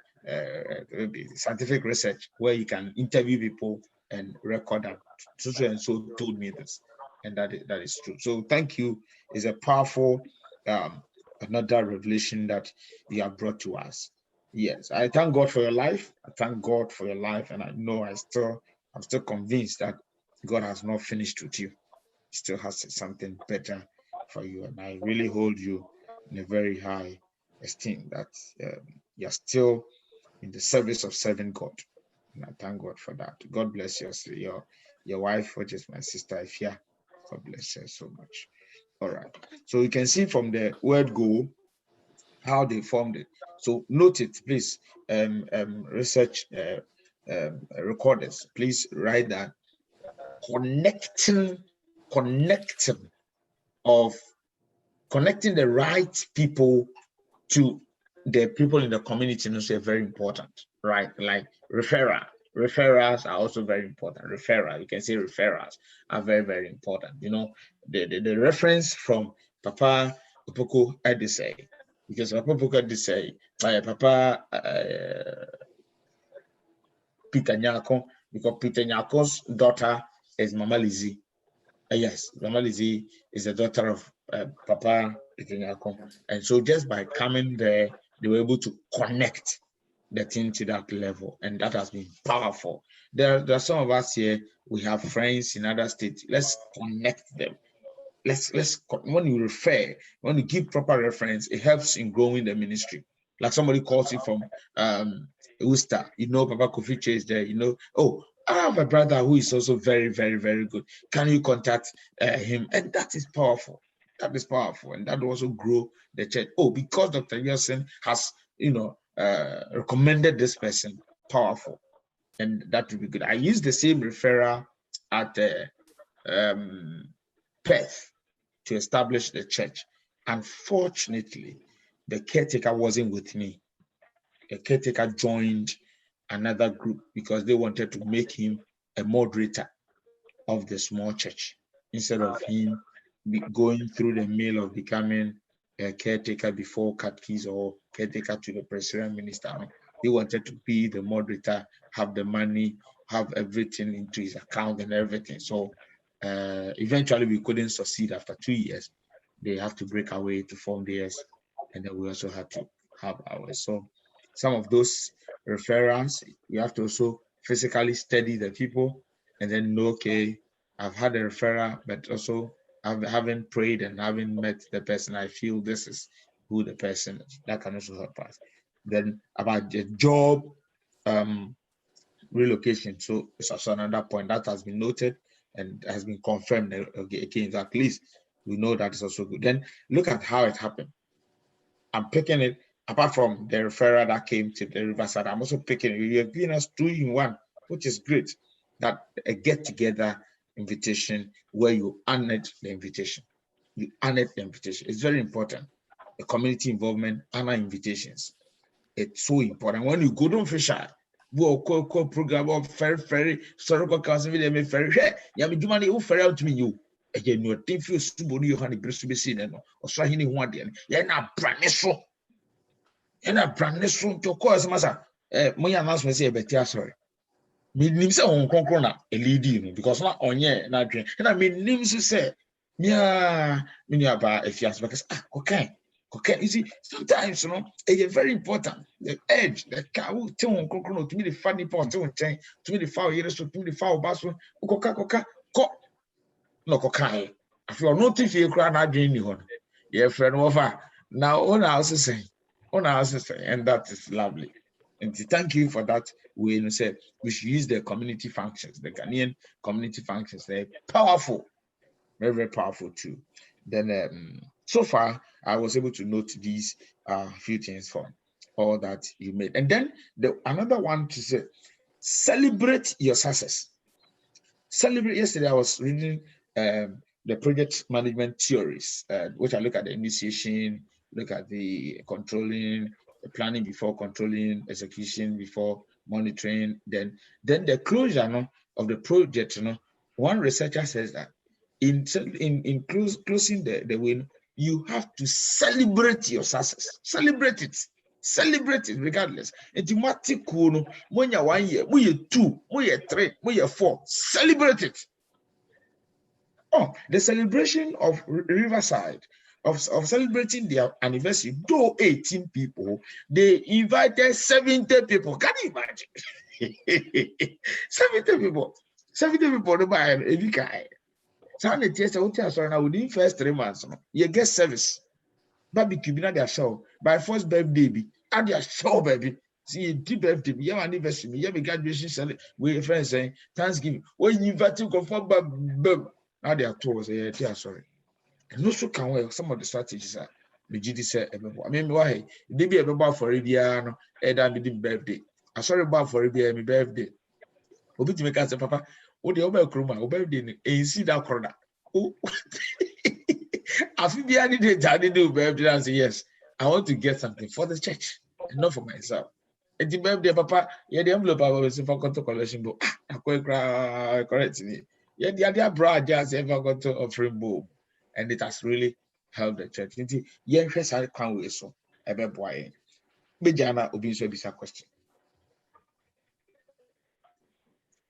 scientific research, where you can interview people and record them. So and so told me this, and that is true. So thank you. It's a powerful another revelation that you have brought to us. Yes, I thank God for your life. I thank God for your life, and I know I'm still convinced that God has not finished with you. He still has something better for you, and I really hold you in a very high esteem that you're still in the service of serving God. And I thank God for that. God bless you. Your wife, which is my sister Ifia. God bless her so much. All right. So you can see from the word go how they formed it. So note it, please. Research recorders, please write that connecting the right people to the people in the community is very important, right? Like referrals are also very important. You can say referrals are very, very important. The reference from Papa Awuku-Gyampoh, because Papa Awuku-Gyampoh, Papa Peter Nyako, because Peter Nyako's daughter is Mama Lizzie. Yes, Mama Lizzie is the daughter of Papa Peter Nyako. And so just by coming there, they were able to connect the thing to that level. And that has been powerful. There are some of us here, we have friends in other states. Let's connect them. When you refer, when you give proper reference, it helps in growing the ministry. Like somebody calls you from Worcester, Papa Kofi is there, oh, I have a brother who is also very, very, very good. Can you contact him? And that is powerful. That is powerful. And that will also grow the church. Oh, because Dr. Yeltsin has, recommended this person, powerful. And that will be good. I used the same referral at Perth to establish the church. Unfortunately, the caretaker wasn't with me. The caretaker joined another group because they wanted to make him a moderator of the small church instead of him going through the mill of becoming a caretaker before catechist or caretaker to the Presbyterian minister. They wanted to be the moderator, have the money, have everything into his account and everything. So eventually we couldn't succeed after 2 years. They have to break away to form theirs, and then we also had to have ours. So some of those referrals, you have to also physically study the people and then know, okay, I've had a referral, but also having prayed and having met the person, I feel this is who the person is. That can also help us. Then about the job relocation. So it's also another point that has been noted and has been confirmed again. At least we know that is also good. Then look at how it happened. I'm picking it apart from the referral that came to the Riverside. I'm also picking it. You're giving us 2-in-1, which is great. That a get-together invitation where you honored the invitation. You honored the invitation. It's very important. The community involvement, honor invitations. It's so important. When you go to Fisher, go program of ferry, historical council, me ferry. Yeah, me do money. Who ferry out to me you? Again, you think you suboni you honey breast to be seen and or so he one day. Yeah, na braniso. Yeah, na braniso to cause massa. My announcement say better sorry. Me nim say on konkrona a leading because not on ye na dream. And I mean nim say yeah, me about if you ask because okay. You see, sometimes it's very important. The edge, the cow, to me the funny part, to me the foul years, to me the foul basso, coca, no cocaine. If you're not if you cry, not dream you. Yeah, friend over. Now, on our say, and that is lovely. And thank you for that. We said we should use the community functions, the Ghanaian community functions. They're powerful, very, very powerful too. Then so far, I was able to note these few things from all that you made. And then another one to say, celebrate your success. Celebrate. Yesterday, I was reading the project management theories, which I look at the initiation, look at the controlling, the planning before controlling, execution before monitoring, then the closure of the project. One researcher says that in closing the win, you have to celebrate your success. Celebrate it regardless. Automatic when you're 1 year, when you're 2, when you're 3, when you're 4, celebrate it. Oh, the celebration of Riverside, of celebrating their anniversary, though 18 people, they invited 70 people. Can you imagine? 70 people. 70 people to buy a guy. So within first 3 months, you get service. Barbecue be not their show. By first birthday be at their show, baby. See, deep birthday, you have anniversary, you have a graduation celebration with friends saying Thanksgiving. When you invite you confirm, now they are told say, yeah, sorry. And also can work some of the strategies are the GD said, I mean, why they be a for Riviano, and I'm the birthday. I sorry about for Riviano, my birthday. Obi to make us papa, what the over cruma, birthday, and see that corner. Oh, I feel be any day I didn't do birthday and say, yes, I want to get something for the church and not for myself. And the birthday, papa, yeah, the envelope I was for conto collection book. I correct me. Yeah, the idea brought just ever got to offering boom. And it has really helped the church. Yeah, I can't wait so. Ebe boy. Bejana obi so bisa question.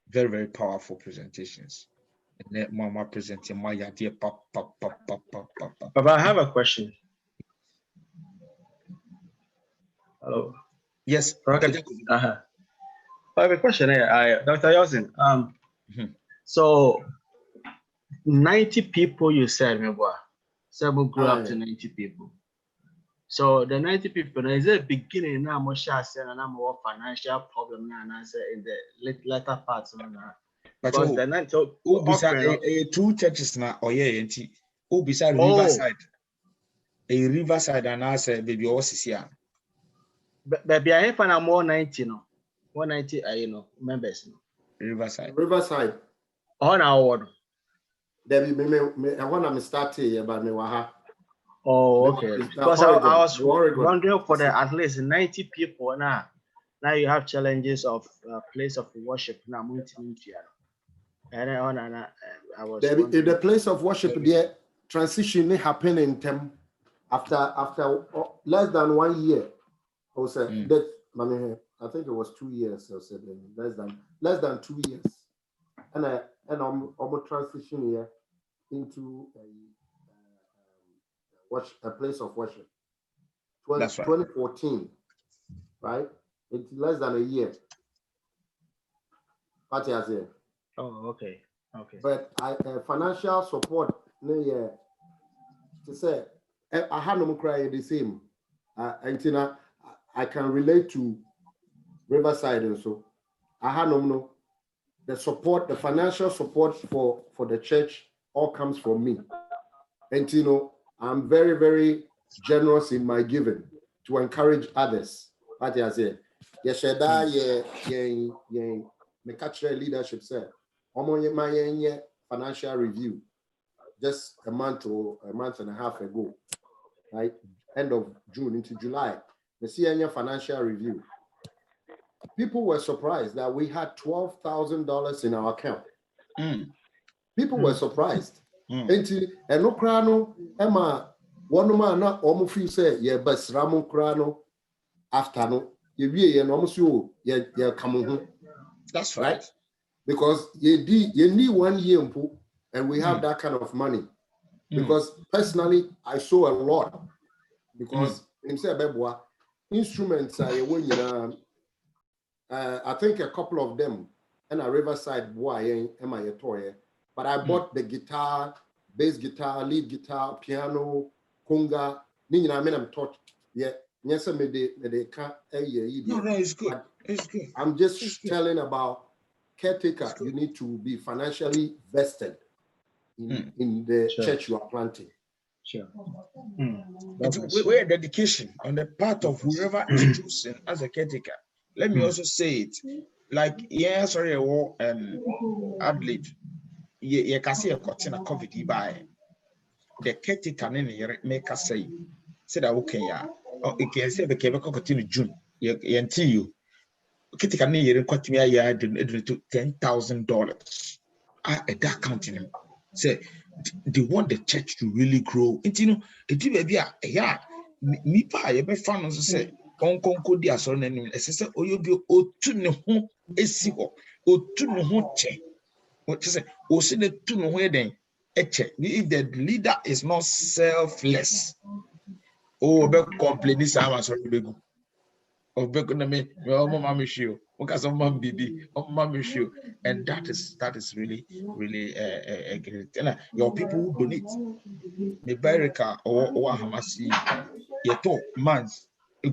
Very, very powerful presentations. And Mama presenting my idea. Baba, I have a question. Hello. Yes. Okay. I have a question here. Dr. Yosin. So 90 people you said, my boy. Seven grew up to 90 people. So the 90 people, is it a beginning now? I'm sure and I'm more financial problem now, and I say in the latter parts of now. Because the 90 two churches now, or yeah, who beside Riverside, a Riverside, and I say, baby, what's here? Baby, I find more 90, no, 190, members, no. Riverside. On our order. I want to start here, but me waha. Oh, okay. Because I was wondering for the at least 90 people now. Now you have challenges of place of worship now. And I was in the place of worship, the transition happened in them after less than 1 year. I was that I think it was 2 years. I said less than 2 years, and I'm transition here into a place of worship. That's right. 2014, right? It's less than a year. What is it? Oh, okay. But financial support, to say I had no cry the same. And I can relate to Riverside and so. I had no the support, the financial support for the church all comes from me. And I'm very, very generous in my giving to encourage others. What I say, yes, me catch leadership say, my financial review just a month and a half ago, right? End of June into July, the CNA financial review. People were surprised that we had $12,000 in our account. People were surprised. And no crano, Emma, one man not almost feel say, yeah, but Ramon crano after no, you almost you come home. That's right. Because you need 1 year and we have that kind of money. Because personally, I saw a lot. Because instruments are winning. I think a couple of them and a Riverside boy and my toy. But I bought the guitar, bass guitar, lead guitar, piano, conga. I'm taught. Yeah, yes, I made the car. No, it's good. It's good. I'm just telling about caretaker. You need to be financially vested in the church you are planting. Sure. We're dedication on the part of whoever is chosen as a caretaker. Let me also say it. Like, yeah, sorry, Adelaide. Yeah, can see a cotton a COVID by the caretaker make us say that okay, yeah. Oh, it can say the cable continue June. Until you caretaker near continue yeah to $10,000. At that counting say they want the church to really grow. It may yeah, me pa you be fan also say konkonko di aso na nim say oyobi otu ne ho esi ho otu ne ho che. What you say o se ne tu ne ho eden eche. If the leader is not selfless, oh be complain this am so be go. Be go na me mama show. And that is really great. And your people who donate the Barrica or Hamasi yeto months a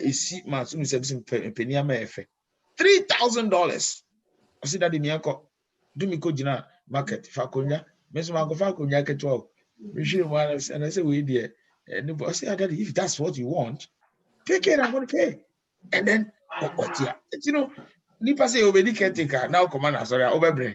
isi months $3,000. I see that in Yako do me go jina market fakonya meso ma go fakonya keto and I say we dear and I say that if that's what you want, take it, I'm going to pay. And then nipa say obedi caretaker now commander sorry obebre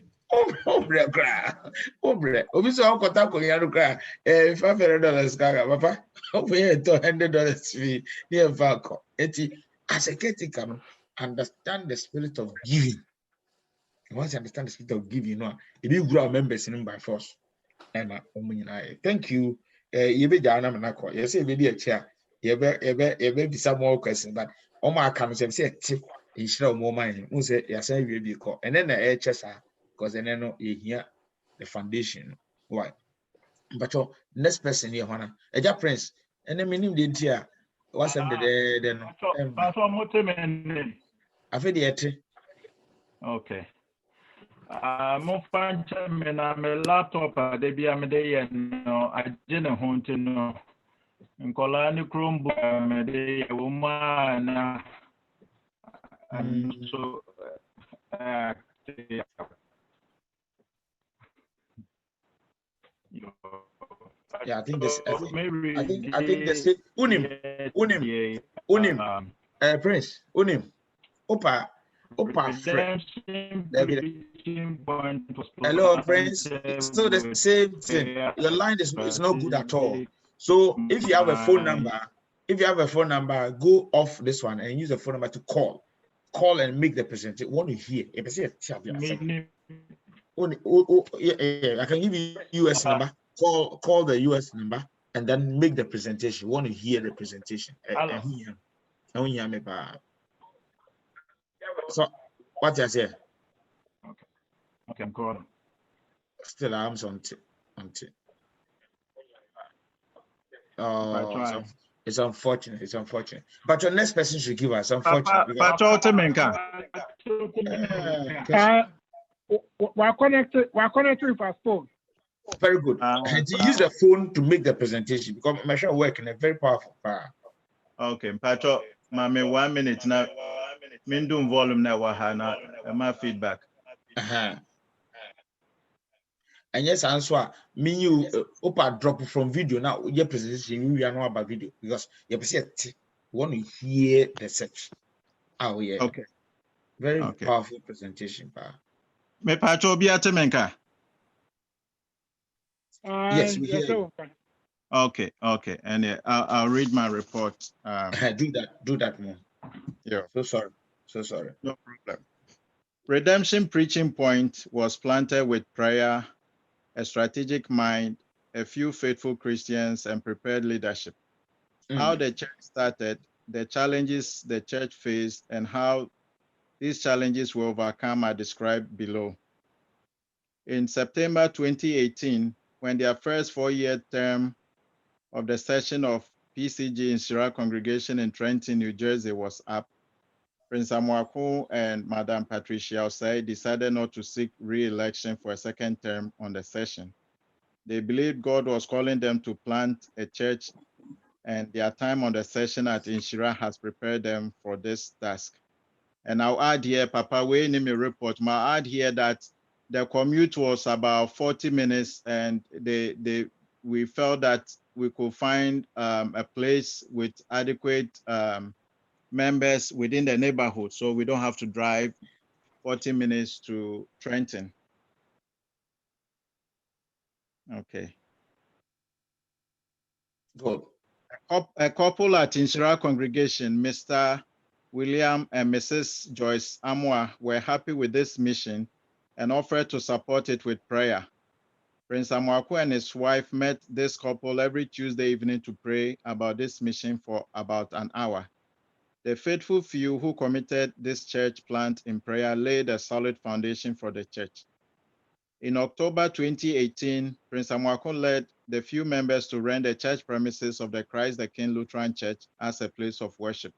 obi so okota ko yaro kra $500 kaka papa over here $100 fee near valco eti as a caretaker no understand the spirit of giving. Once you understand the spirit of giving, it will grow our members in by force. And thank you. You be down and I call. Yes, you be a chair. You be some more questions, but my comes and say, you should more money. Who say, yes, I will be called. And then the HS, because then you hear the foundation. Why? But your next person here, Hannah, a prince, and then meaning the dear. What's under the then? I feel the okay. Mo fancha me na me laptop de bia me de no agene honte no nkola ni Chromebook me de wo ma na so yeah, I think this. I think this. Unim. Prince. Unim. Opa. Hello, Prince. It's still the same thing. Your line is not good at all. So if you have a phone number, go off this one and use the phone number to call and make the presentation. Want to hear? I can give you US number. Call the US number and then make the presentation. Want to hear the presentation? So what you say? Okay, I'm going. Still arms on it. Oh, it's unfortunate. It's unfortunate. But your next person should give us unfortunate. We're connected with our phone. Very good. And to use the phone to make the presentation because my show work in a very powerful power. Okay, Pacho, mame 1 minute now. Mindum volume na wahana. My feedback. And yes, answer me you opa drop from video now. Your presentation we are not about video because you want to hear the search. Oh yeah. Okay. Very powerful presentation, pa. Me Pacho biatemenka. Yes, we hear you. Okay, and I'll read my report. Do that more. Yeah. So sorry. No problem. Redemption Preaching Point was planted with prayer, a strategic mind, a few faithful Christians, and prepared leadership. How the church started, the challenges the church faced, and how these challenges were overcome are described below. In September 2018, when their first 4-year term of the session of PCG in Shira congregation in Trenton, New Jersey was up, Prince Awuku and Madam Patricia Osei decided not to seek re-election for a second term on the session. They believed God was calling them to plant a church, and their time on the session at Inshira has prepared them for this task. And I'll add here, Papa, we name a report. I'll add here that the commute was about 40 minutes, and we felt that we could find a place with adequate members within the neighborhood, so we don't have to drive 40 minutes to Trenton. Okay. Good. A couple at Inshira congregation, Mr. William and Mrs. Joyce Amwa, were happy with this mission and offered to support it with prayer. Prince Awuku and his wife met this couple every Tuesday evening to pray about this mission for about an hour. The faithful few who committed this church plant in prayer laid a solid foundation for the church. In October 2018, Prince Awuku led the few members to rent the church premises of the Christ the King Lutheran Church as a place of worship.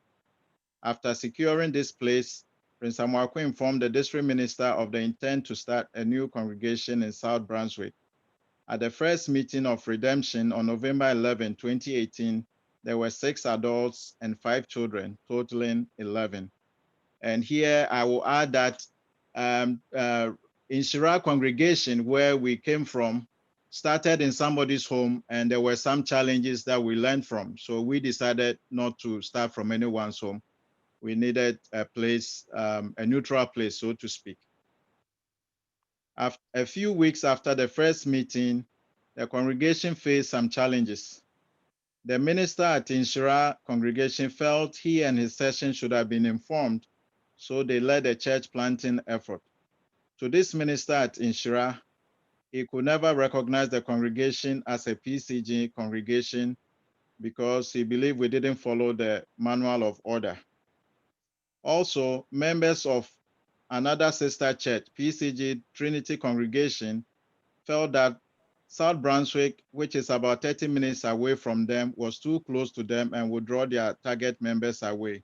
After securing this place, Prince Awuku informed the district minister of the intent to start a new congregation in South Brunswick. At the first meeting of redemption on November 11, 2018, there were 6 adults and 5 children, totaling 11. And here I will add that in Shira congregation, where we came from, started in somebody's home, and there were some challenges that we learned from. So we decided not to start from anyone's home. We needed a place, a neutral place, so to speak. After a few weeks after the first meeting, the congregation faced some challenges. The minister at Inshira congregation felt he and his session should have been informed, so they led a church planting effort. To this minister at Inshira, he could never recognize the congregation as a PCG congregation because he believed we didn't follow the manual of order. Also, members of another sister church, PCG Trinity congregation, felt that South Brunswick, which is about 30 minutes away from them, was too close to them and would draw their target members away.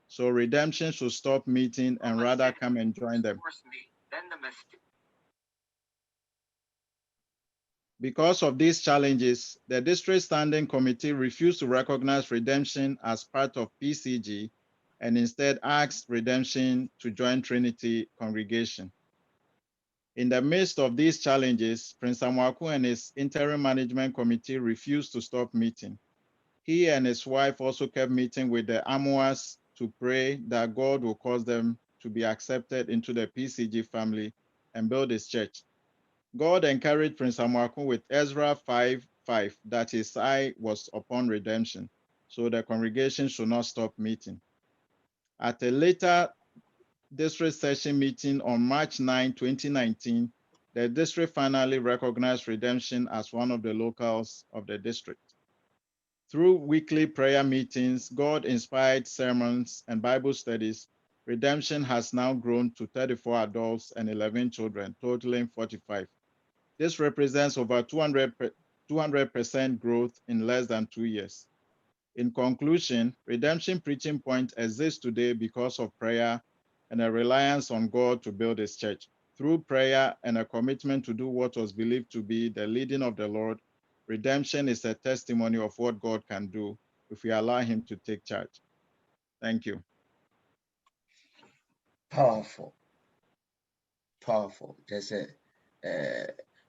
So Redemption should stop meeting and rather come and join them. Because of these challenges, the district standing committee refused to recognize Redemption as part of PCG and instead asked Redemption to join Trinity congregation. In the midst of these challenges, Prince Awuku and his interim management committee refused to stop meeting. He and his wife also kept meeting with the Amuas to pray that God will cause them to be accepted into the PCG family and build his church. God encouraged Prince Awuku with Ezra 5:5 that his eye was upon redemption, so the congregation should not stop meeting. At a later district session meeting on March 9, 2019, the district finally recognized Redemption as one of the locals of the district. Through weekly prayer meetings, God-inspired sermons, and Bible studies, Redemption has now grown to 34 adults and 11 children, totaling 45. This represents over 200% growth in less than 2 years. In conclusion, Redemption Preaching Point exists today because of prayer and a reliance on God to build his church. Through prayer and a commitment to do what was believed to be the leading of the Lord, Redemption is a testimony of what God can do if we allow him to take charge. Thank you. Powerful. Just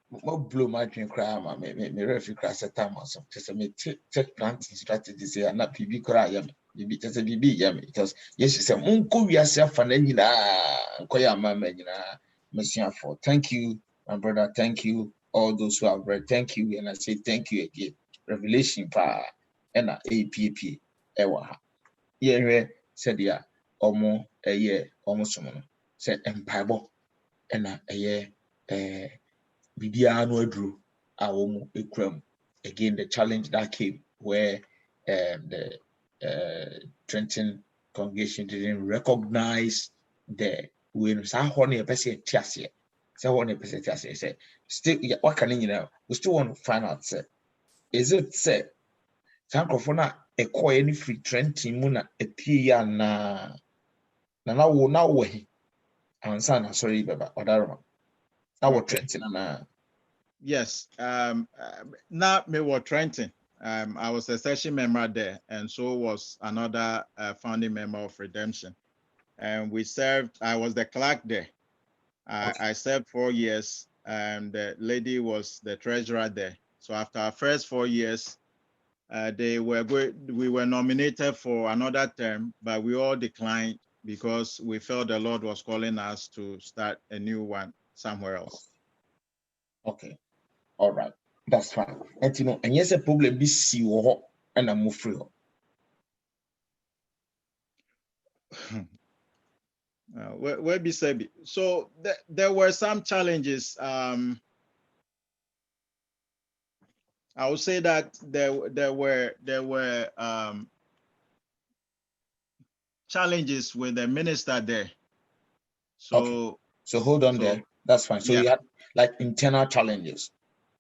more blow my dream cry, me refi cry set time or something. Just me take planting strategies here, not PB cry yam. BB just a BB yam because yes, you say Munko we are self and then Koya Mama, Messiah for. Thank you, my brother. Thank you, all those who have read. Thank you, and I say thank you again. Revelation power and APP. Ewa. Yeah, said ya, almost a year, almost someone said empire. And Bibiano no adru awomu ekram. Again, the challenge that came where the Trenton congregation didn't recognize the when Sahone a person tiasia. Sahone a person tiasia said, still, what can you know? We still want to find out, sir. Is it, sir? Sancrophona a coy any free Trenton muna a pia na now way. And son, sorry, Baba, or our Trenton and Yes. Now me were Trenton. I was a session member there, and so was another founding member of Redemption. And we served. I was the clerk there. I served 4 years, and the lady was the treasurer there. So after our first 4 years, we were nominated for another term, but we all declined because we felt the Lord was calling us to start a new one somewhere else. Okay, all right, that's fine. And you know, and yes, a problem be see and I move free. Where be said? So there were some challenges. I would say that there were challenges with the minister there. So okay. So hold on there. That's fine. So yeah. you had like internal challenges.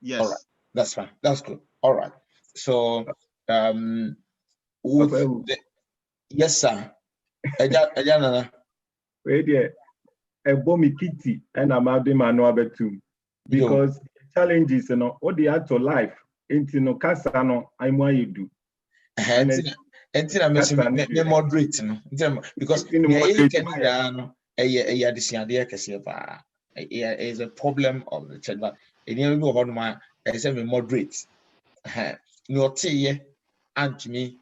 Yes. All right. That's fine. That's good. All right. So yes, sir. Nana. Wait there. A bomb kitty and I'm out my no betum. Because challenges, you know, what they add to life. Into no casano, I'm why you do. And I mentioned moderate, because is a problem of the church, but in my I say me moderate. No tea, Antony,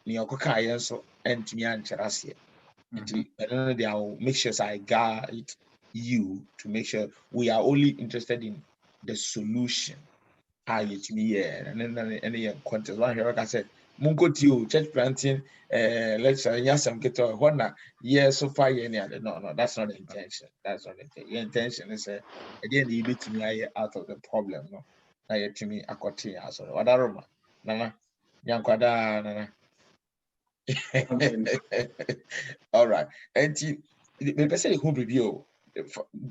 Neococa, so Antony and Cherasia. I will make sure I guide you to make sure we are only interested in the solution. To me, and then any contest one here, like I said, Mungo to you, church planting, lecture, yes, I'm getting one. Yes, so far, no, that's not the intention. That's not the intention. Your intention is at the end, you to me out of the problem. No, now to me, I got here. So, what are you, Nana? Yankwada, Nana. All right. And the person who review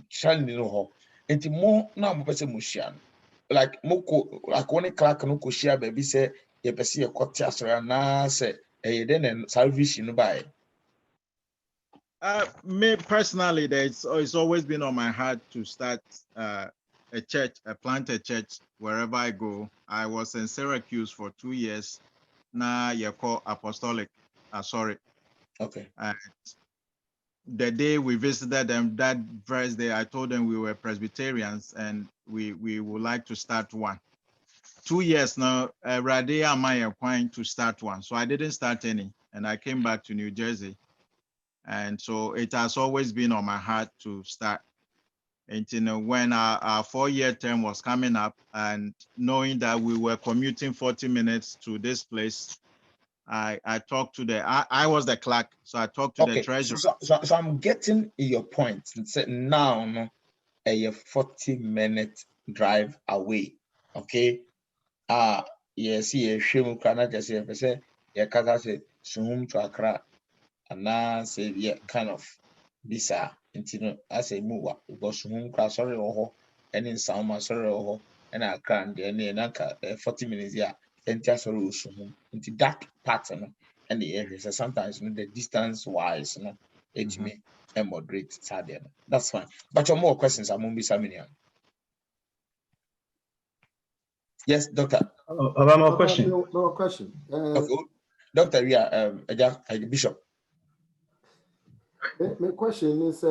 challenge no, and more now, person Mushian. Like moko like one clerk no ko share baby say ye pese ye kote asora na say then and salvation by. Me personally, it's always been on my heart to start a church, plant a church wherever I go. I was in Syracuse for 2 years. Now you call apostolic. Sorry. Okay. The day we visited them, that first day, I told them we were Presbyterians and we would like to start one. 2 years now, Radia am I applying to start one. So I didn't start any, and I came back to New Jersey. And so it has always been on my heart to start. And you know, when our 4-year term was coming up, and knowing that we were commuting 40 minutes to this place, I talked to I was the clerk, so I talked to the treasurer. So I'm getting your point. Now, no, a 40-minute drive away. Okay. Yes, shame cannot just say, yeah, say, Sumum to Accra, and now say, yeah, kind of bisa, as a move up, because Sumum class, sorry, and in Sama, sorry, and I can't, and 40 minutes, yeah, and just into that pattern and the area. So sometimes the distance wise, it may moderate. That's fine. But your more questions, I'm going to be Yes, doctor. About my question. No question. Okay. Doctor, yeah, Bishop. My question is,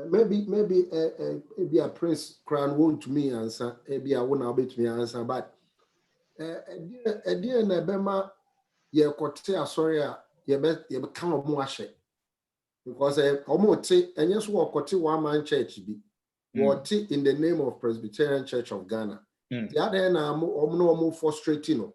maybe a Prince Crown won't me answer, maybe I won't abet me answer, but a dear Nebema, ye kotea sorry, ye become a mwashe. Because almost and yes, walk kote one man church be what in the name of Presbyterian Church of Ghana. The other end, I'm more frustrating.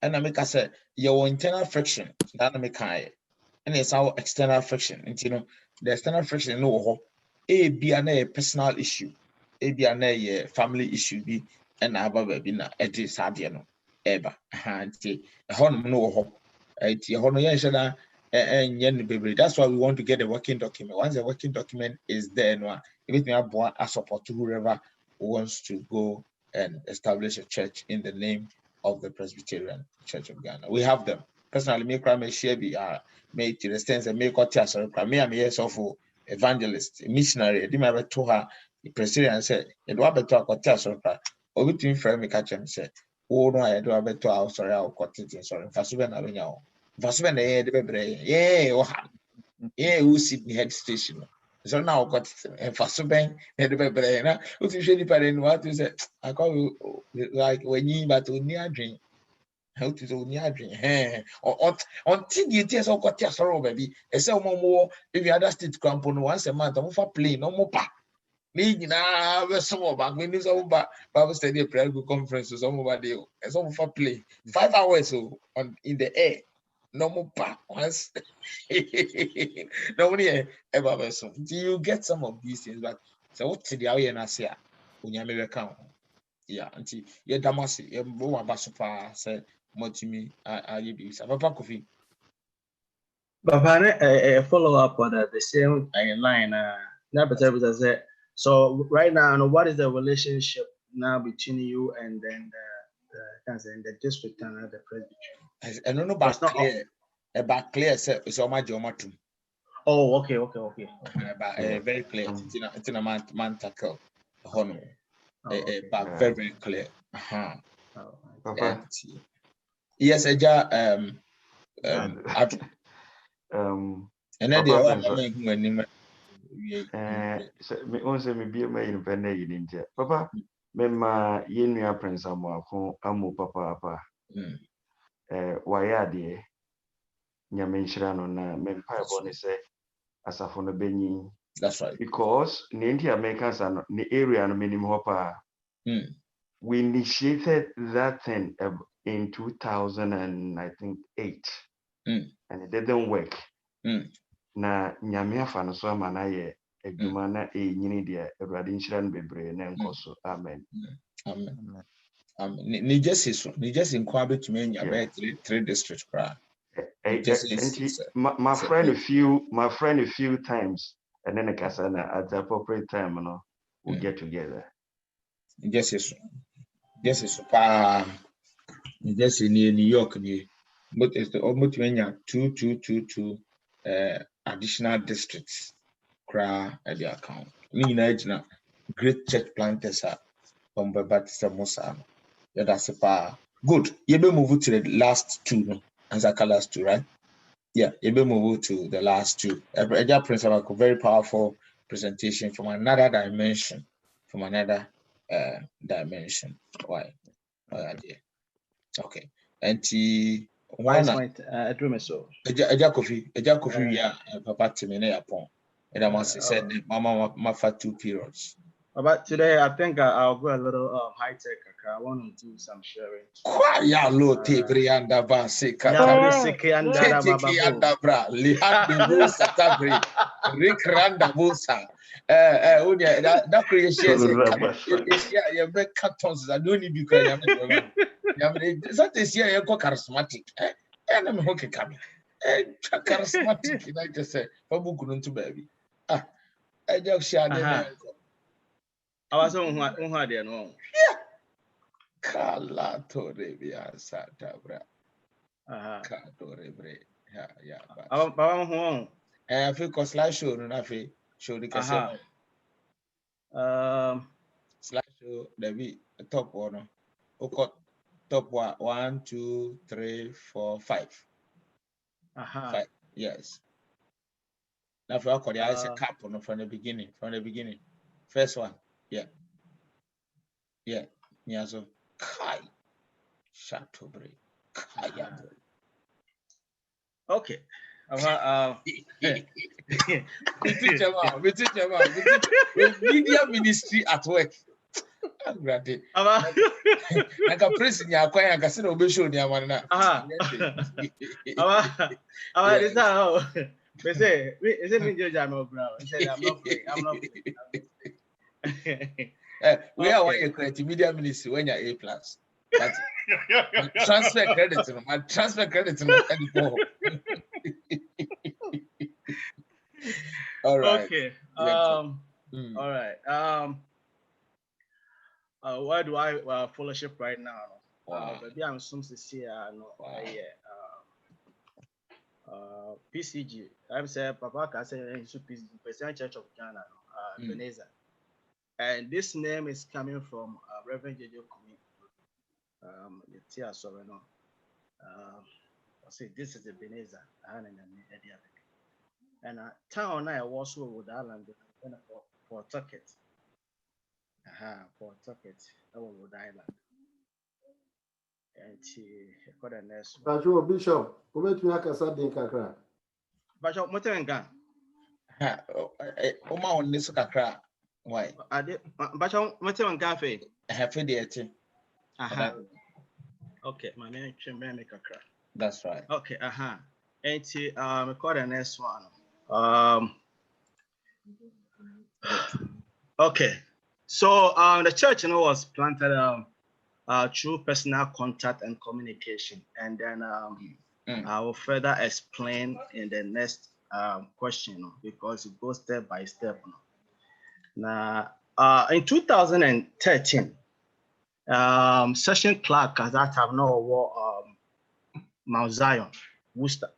And I make us say your internal friction, that I make and it's our external friction. And you know, the external friction no be a personal issue, be a family issue be and ababa be na it is no ever. And no that's why we want to get a working document. Once the working document is there, no, everything I support to whoever wants to go and establish a church in the name of the Presbyterian Church of Ghana. We have them. Personally, me crime share be made to the sense and make what me am yes of evangelist, missionary. I didn't to her the Presbyterian said, it was better to a or between frame me catch and say, oh no, I do a better house sorry, I'll cut it sorry. Fasuben Avignon. Fasuben the baby, yeah, who sit the head station. So now got Fasuben, the baby, now who's usually parent what is it? I call you like when you but near drink. How to do near drink, or until you tell so got your sorrow, baby. A so more if you other state crampon once a month, I'm for play no more pa. Need now, some of back when it's over Bible study prayer conference, some over there, and some for play 5 hours so on in the air. No more pa once. Nobody ever so. Do you get some of these things? But so what's the area in Asia? When you make account. Yeah, until you damasi, you go about super say Motimi, you be Papa Kofi. But a follow up on the same line. So right now, what is the relationship now between you and then the district and the Presbyterian? I don't know about clear. About clear, it's all my geometry. Oh, okay. Very clear. It's in a man tackle. Honor. But very clear. Yes, Eja. And then the me onse me be my independent in India. Papa, me ma yenu prince amu papa. Wayade nyame nhyira no na me mpa ebo ne se asafo no benyi. That's right. Because in India Americans are the area no minimum hopa. We initiated that thing in 2008 and it didn't work. Na nyame afa no so ama na ye adwuma na nyini de Awurade nhyira no bebre na enkoso. Amen. Ni just inquire between enya 3 districts cry. My friend a few times and then at the appropriate time we'll get together. Just in New York, but it's the almost when you 2 additional districts cry at the account. Me in great church planters are from Baptist Mosa. Yeah, that's a good. You be move to the last 2 as a last 2, right? Yeah, you be move to the last 2. Eja Prince have a very powerful presentation from another dimension. Why? Okay. And why not I dream so. Eja Kofi, yeah, Papa Timene upon. And I must said, Mama, for 2 periods. But today, I think I'll go a little high tech. I want to do some sharing. Quaya lo tebri anda ba se kata. Teki anda bra. Lihat dulu satabri. Rikranda busa. Unya that creation say. Yeah, you make cartons. I don't need you cry. That is here. You go charismatic. And I'm okay coming. Charismatic. Like I say, Babu couldn't baby. I just share. I was on there, no. Yeah. Kala torebia satabra. Katorebre. Yeah. I feel slide show no na fe show the cassette. Slideshow, there be a top one. Okay, top one, 1, 2, 3, 4, 5. 5. Yes. Now for I say cap on from the beginning. First one. Yeah. Yeah. So Kai. Shatobre. Kai. Okay. We teach media ministry at work. I'm glad. Like a prison, you acquire a casino be shown the one. Is that how? They say, is it me, Judge? I'm not free. I'm not free. We are one creative media ministry when you're A+. But transfer credit to them. All right. Okay. All right. Where do I fellowship right now? Maybe I'm some sincere. PCG. I'm saying Papa can say Presbyterian Church of Ghana, Ebenezer. And this name is coming from Reverend J.J. Kumi. See, this is Ebenezer. And town I was with Rhode Island for Tucket. For Tucket, Rhode Island. And she got a nurse. Bishop, who made me a Casadin Kakra? Bishop Motengan. Oma on this Kakra. Why? I did, Bishop Motengan. I have it. Okay, my name is Kakra. That's right. Okay, and she got a nurse one. Okay, so the church, was planted through personal contact and communication, and then I will further explain in the next question, because it goes step by step. Now, in 2013, session clerk at that time Mount Zion, Worcester.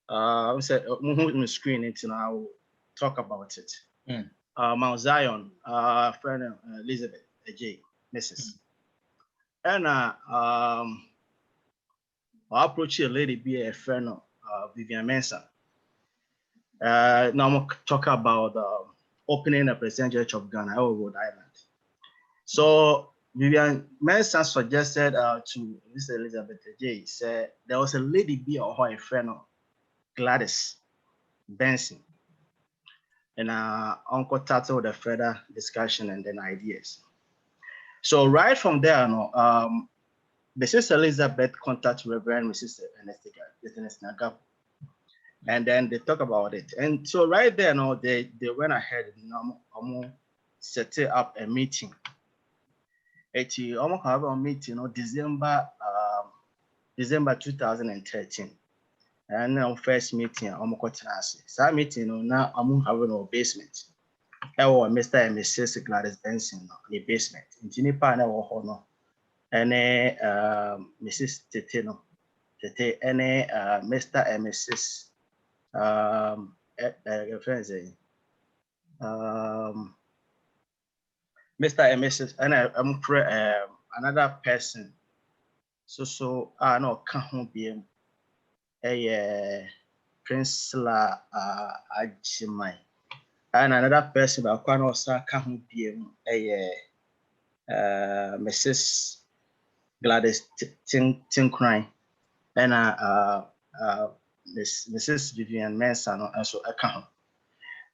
I said, on the screen, I will talk about it. Mount Zion, friend Elizabeth J. Mrs. And I approached a lady, be a friend of Vivian Mensah. Now I'm going to talk about opening a Presbyterian Church of Ghana, Rhode Island. So Vivian Mensah suggested to Mr. Elizabeth J. said there was a lady, be a friend of Gladys Benson. And Uncle Tato with a further discussion and then ideas. So right from there, Mrs. Elizabeth contacted Reverend Mrs. Ernest Naap, and then they talk about it. And so right there, they went ahead and set up a meeting. Almost have a meeting, December 2013. And now first meeting, that meeting, now I'm having a basement. Mr. and Mrs. Gladys Benson in the basement. In Jinipa and Honor, and Mrs. Teteno, and Mr. and Mrs. Mr. and Mrs. and I'm another person. So no can't be a Prince La Ajimai. And another person that can also come be Mrs. Gladys Tinkrai and Mrs. Vivian Mensah and so account.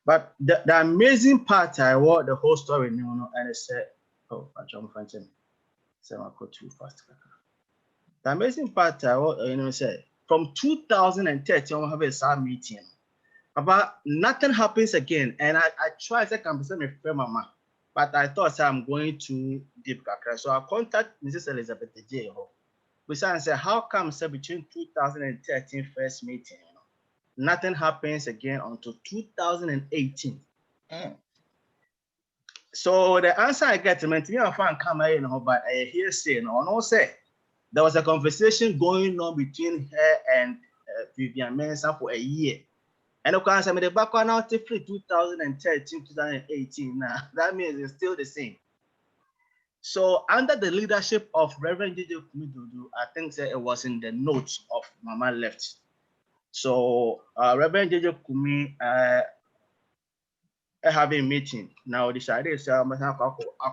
But the amazing part I watched the whole story, and I said, "Oh, I'm Frenching. So I go too fast." The amazing part I watched, said from 2013 we have a SAR meeting. But nothing happens again, and I tried to come to my friend Mama, but I thought I'm going to deep kakra. So I contacted Mrs. Elizabeth J. We said, how come between 2013 first meeting, nothing happens again until 2018? So the answer I get to me, I found come but I hear saying, no say there was a conversation going on between her and Vivian Mensah for a year. And of course, I mean, the background now free 2013, 2018 now. That means it's still the same. So under the leadership of Reverend J.J. Kumidudu, I think that it was in the notes of Mama left. So Reverend J.J. Kumi having a meeting now decided to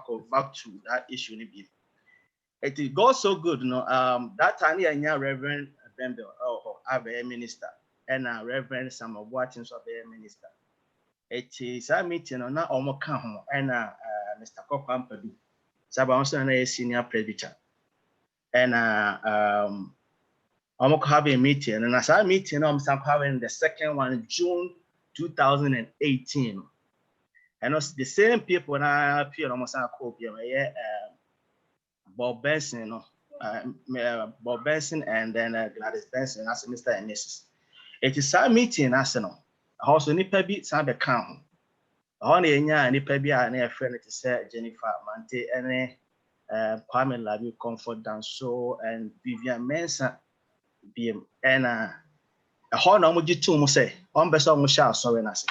go back to that issue. It goes so good, that time yeah, Reverend Bembe a minister and Reverend Samuel Watkins of a minister. It is a meeting on that almost come and Mr. Awuku-Gyampoh, Sabanson a senior Presbyterian. And I'm having a meeting, and as I meeting, I'm having the second one, June 2018. And it's the same people when I appear almost a copy of Bob Benson, Bob Benson, and then Gladys Benson as Mr. and Mrs. It is a meeting, as you know. Also, Nipa beat Sabe Count. Honey, and Nipa be a friend to say Jennifer Mante and Kwame Labi Comfort Danso and Vivian Mensah. BM and a horn on you two must say, on best almost shall sorry, Nasi.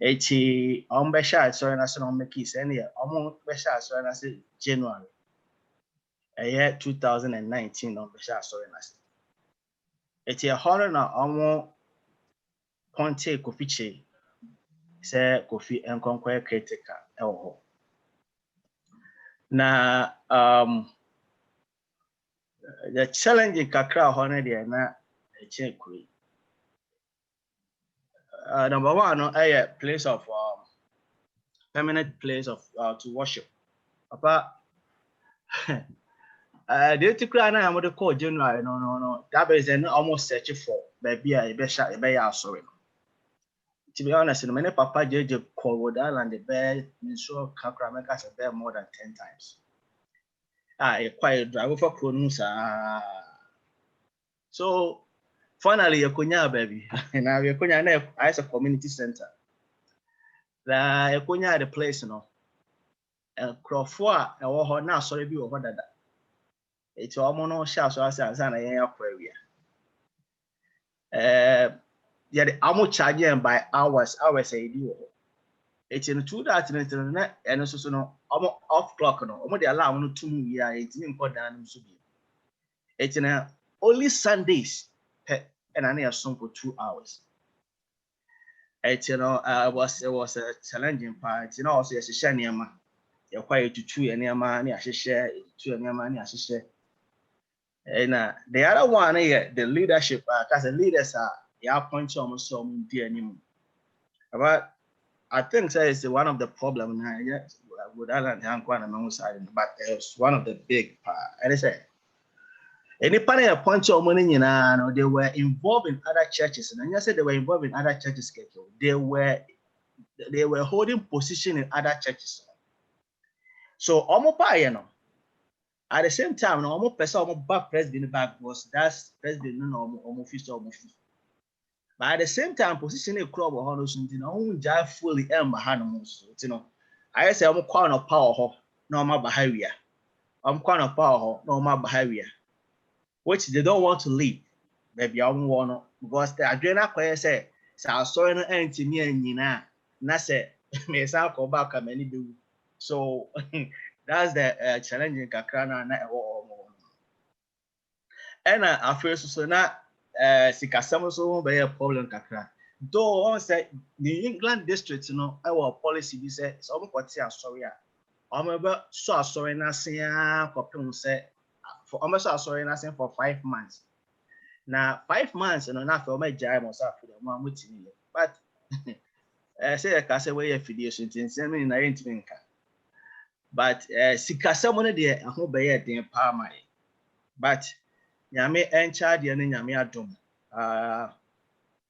80 on Besha, sorry, Nasi on Mekis, and yeah, almost Besha, sorry, Nasi, January. A year 2019 on Besha, sorry, Nasi. 80 a horror now, almost Ponte Kofiche, say Kofi and Conquer Critica. Now, the challenge in Kakra Honor, they are not a check. Number one, a place of permanent place of to worship. Papa, the cry now. I'm going to call January. No. That is almost searching for baby. I be sorry. To be honest, many Papa JJ called and the bear so Kakra make us a bear more than 10 times. I quite drive for Kronus. So finally, you kunya baby. Now you kunya as a community center. La you kunya the place, and Crawford, and what now sorry be over that. It's almost no shout so as an area. Yeah, the ammo charging by hours a deal. It's in 2 that and also no off clock no. The alarm no 2 year 18 down to be. It's in only Sundays and I need a song for 2 hours. It it was a challenging part. Also as a shaniama, you're quiet to 2 and your money I should share 2 and your money I should share. And the other one the leadership because the leaders are point almost so dear anymore. But I think that is one of the problems now. Yes, with Alan and but it's one of the big part. And I say any part of point of money, they were involved in other churches, and I said they were involved in other churches. They were holding position in other churches. So almost at the same time, almost person almost back president back was that's president almost. But at the same time, position a crowd of honors, just fully animals. I say I'm quite of power, normal behavior. I'm quite of power, normal behavior. Which they don't want to leave. Maybe I don't want to because the adrenaline say, so sorry, no engineer, and say, may sound go back a many do. So that's the challenging Kakrana. And I first so now. Sikasamo so be a problem kakra. Though on say New England district, our policy be say so what sorry. So sorry na say say for almost sorry na say for 5 months. Now 5 months na for my jai must have for the one but say I say we affiliation thing say me na ain't but Sikasamo there ho be a den pa mai. But Yame encha de ne nyame adom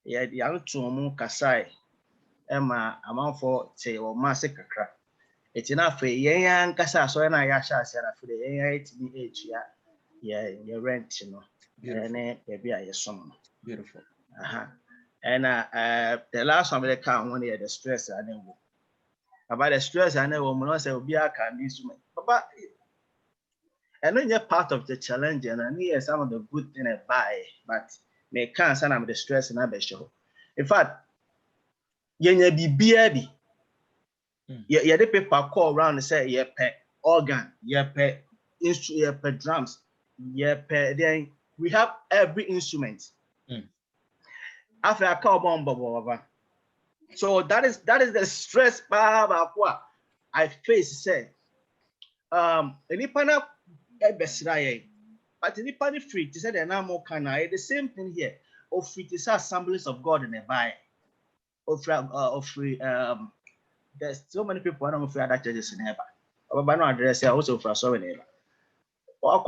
ya ntomu kasai ema amanfo te o mase kakra etina fe yen kasa so na ya sha ase na fe yen etini etua ya rent no ne e bia yesom Beautiful. And the last one we can one the stress about the stress and we say obi aka this but and then you're part of the challenge, and I need some of the good things I buy, but may can't send them the stress and I show. In fact, you be BB. Yeah, the people call around and say, yeah, organ, drums, then we have every instrument. After I call bomb, so that is the stress I face. Say, any pana but any pana free to say the normal kind the same thing here. Of free to say assemblies of God in a buy. Of free there's so many people I don't know if other churches in heaven. But no address here also for so many. So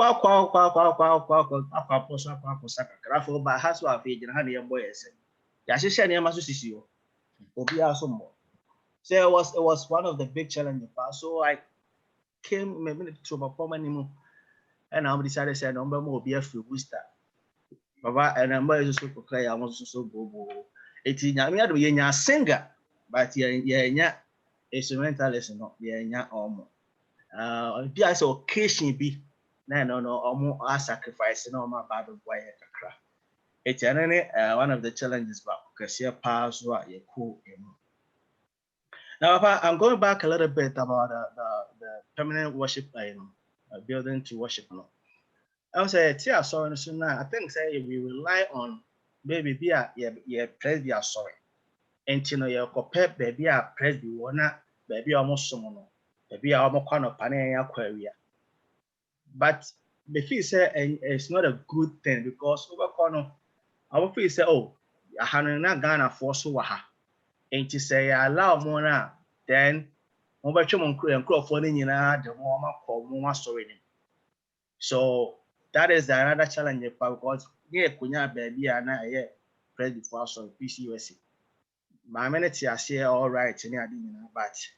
it was one of the big challenges. So I came maybe to my former and I decided to say no more be a free booster. Baba and I'm also play I was so go. It's in a singer, but yeah, instrumentalist no yeah be as occasion be no sacrifice no my Bible boy kakra. It's one of the challenges but because here pass what you cool. Now I'm going back a little bit about the permanent worship building to worship. I would say sorry I think say we rely on maybe be a Presbyterian sorry. And you know your compare baby a Presbyterian one baby almost someone baby almost kind of panel query. But the feel say it's not a good thing because over corner I will feel say oh I have not Ghana for so waha. And to say allow more now then over and crowd for the more story. So that is another challenge because yeah kunya baby and I Presbyterian for so PCUSC. My minute I say all right but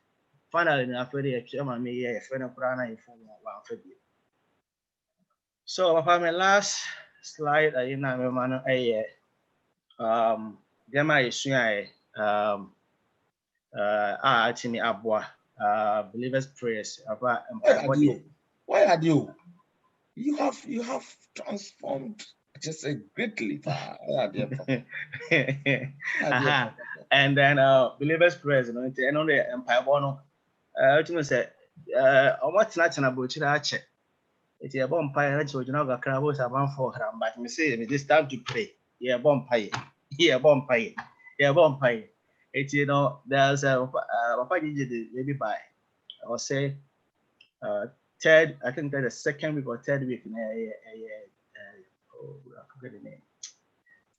finally I feel a friend of Prana so my last slide Dema is actually Abwa believers prayers about why are you? You have transformed just greatly. And then believers prayers and on the empire bono say what's not an about check. It's a bonfire that you know the crowds are bound for her, but me say this time to pray. Yeah, bonfire. Yeah, bonfire. Yeah, bonfire. It's there's a maybe by or say third, I think that's the second week or third week in I forget the name.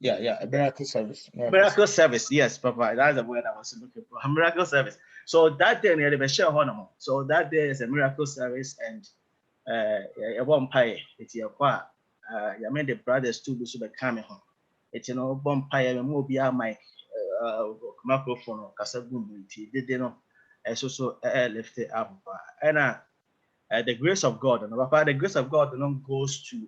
Yeah, a miracle service. Miracle service, yes, Papa. That's the word I was looking for. A miracle service. So that day, they share honor. So that day is a miracle service, and a bonfire. It's your qua. You made the brothers too, so they come home. It's bonfire. We move beyond my microphone or cassette. They know. So lifted up, and the grace of God. And the grace of God goes to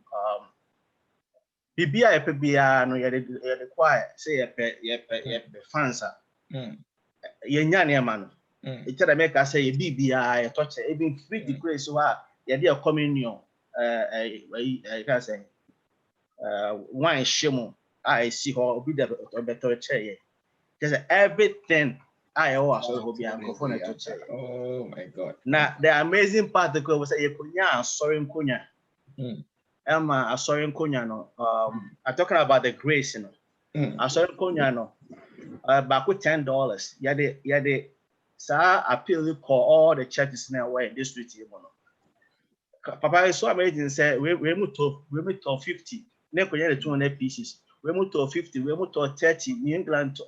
Bibia no the choir say fans man it tell make us say Bibia touch even free the grace so a communion can say one shemo I see how be the better chair just everything I also will be to chair. Oh my God. Now the amazing part the was say kunya sorry kunya Emma, sorry, Kunyano. I'm talking about the grace, I sorry, Kunyano. Back with $10. Yade, sir, appeal you call all the churches now where in this street. Papa is so amazing. Say we moved to 50. Never the 200 pieces. We moved to 50. We moved to 30. New England to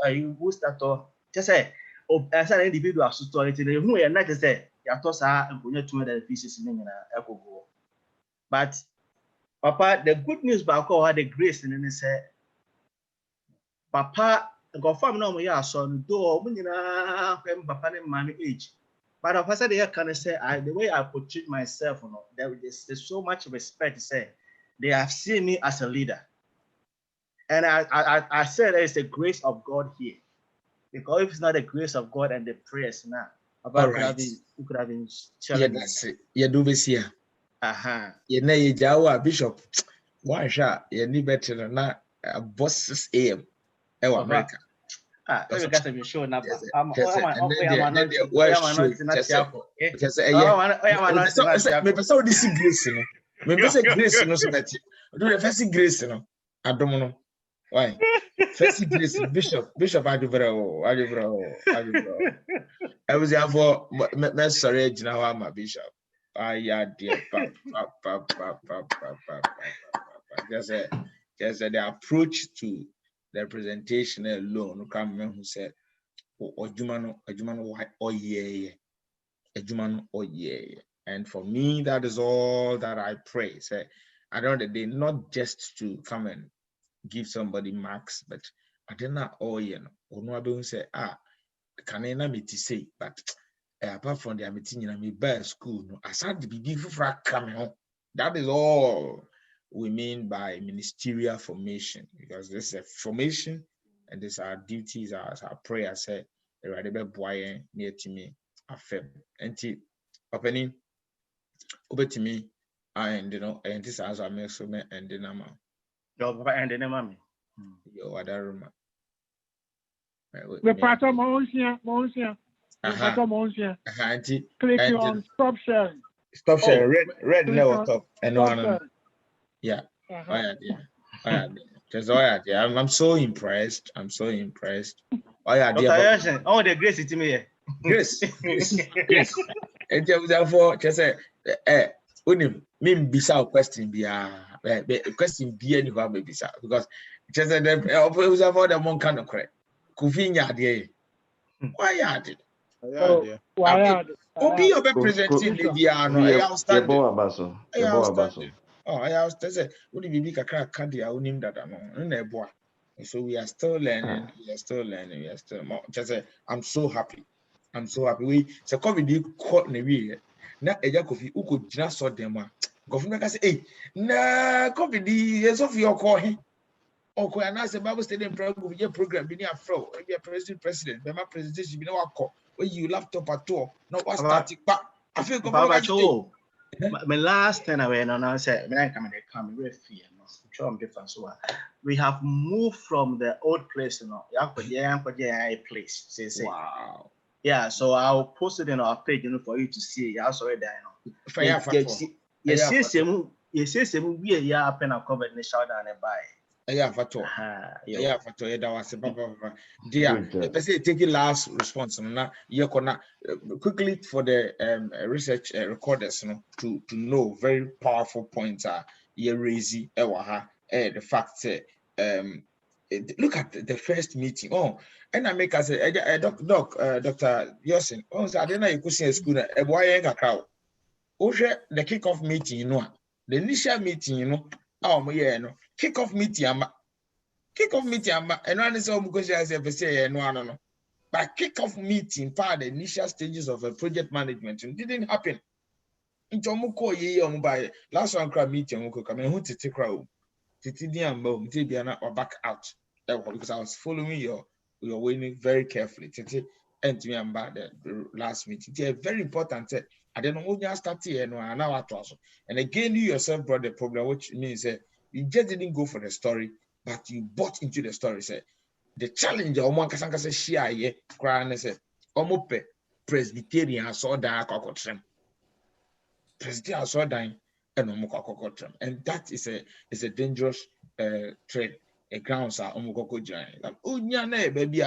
start to just say, oh, as an individual, so to who are not to say, you thought and put 200 pieces in but Papa, the good news about had the grace and then said, Papa, go farm no more, son, do Papa and mommy age. But of course, they can say, the way I portray myself, there's so much respect to say, they have seen me as a leader. And I said there's the grace of God here. Because if it's not the grace of God and the prayers now, Papa could have been yeah, that's it. You do this here. You know, you Bishop. One shot, you need better than that. Bosses AM. America. Let me get a show now. I'm Why show? Me person this grace no. Me person grace no so that. Do the first grace no. Adom no. Why? First grace Bishop Adubro. I was there for me sorry now I'm a bishop. Yeah dear just the approach to the presentation alone come who said Ojumano and for me that is all that I pray. Say I don't know they not just to come and give somebody marks, but I did not or no I say can I not say but apart from the meeting in my school no aside the be for coming home. That is all we mean by ministerial formation, because this is a formation and this our duties, our prayer say rather be boy near to me affirm and opening over to me and and this as I make so and the number your and the mommy your other room. The part of Monsia. Click on stop sharing. Stop sharing. Red level top and one. Yeah. I'm so impressed. I'm so impressed. Oh yeah, dear. Oh, the grace is me. Grace. And therefore, just say, unim me bisa question be question be any one bisa because just the for the monk kind of correct. Kufinya de. Why are it? Obi obe presenting the I outstanding. Oh, I was say, would be big a crack candy? I would name that. No, so we are still learning. We are still more. Just say, I'm so happy. We so COVID caught in a way. Now, a Jacobi who could just saw them. Government can say, hey, nah, COVID is of your call him. Oh, and as a Bible study program, being a flow, be a president, be my presentation, be no call. When you laptop at all, no what static, but I feel my last time I went on, I said, when I come very fear, different. So we have moved from the old place, place. Wow. Yeah, so I'll post it in our page, for you to see. I saw it there, Yes, we are up and covered in the shout down and buy. Dear, take the last response. Quickly for the research recorders, to know very powerful points are raising the fact look at the first meeting. Oh, and I make us a Dr. Yosin. Oh, so I didn't know you could see a school a boy and a crowd. The kickoff meeting, the initial meeting, kickoff meeting, and one is all because I say, no. But kickoff meeting, part the initial stages of a project management, didn't happen. Last one crowd meeting, who to take crowd, or back out. Because I was following your winning very carefully. And to me about the last meeting. It's very important. I don't know when you start here and again, you yourself brought the problem, which means that you just didn't go for the story, but you bought into the story. Say the challenge of one can share ye crying say Presbyterian saw that cockotram. Presbyterian saw dying and that is a dangerous trade. A grounds are baby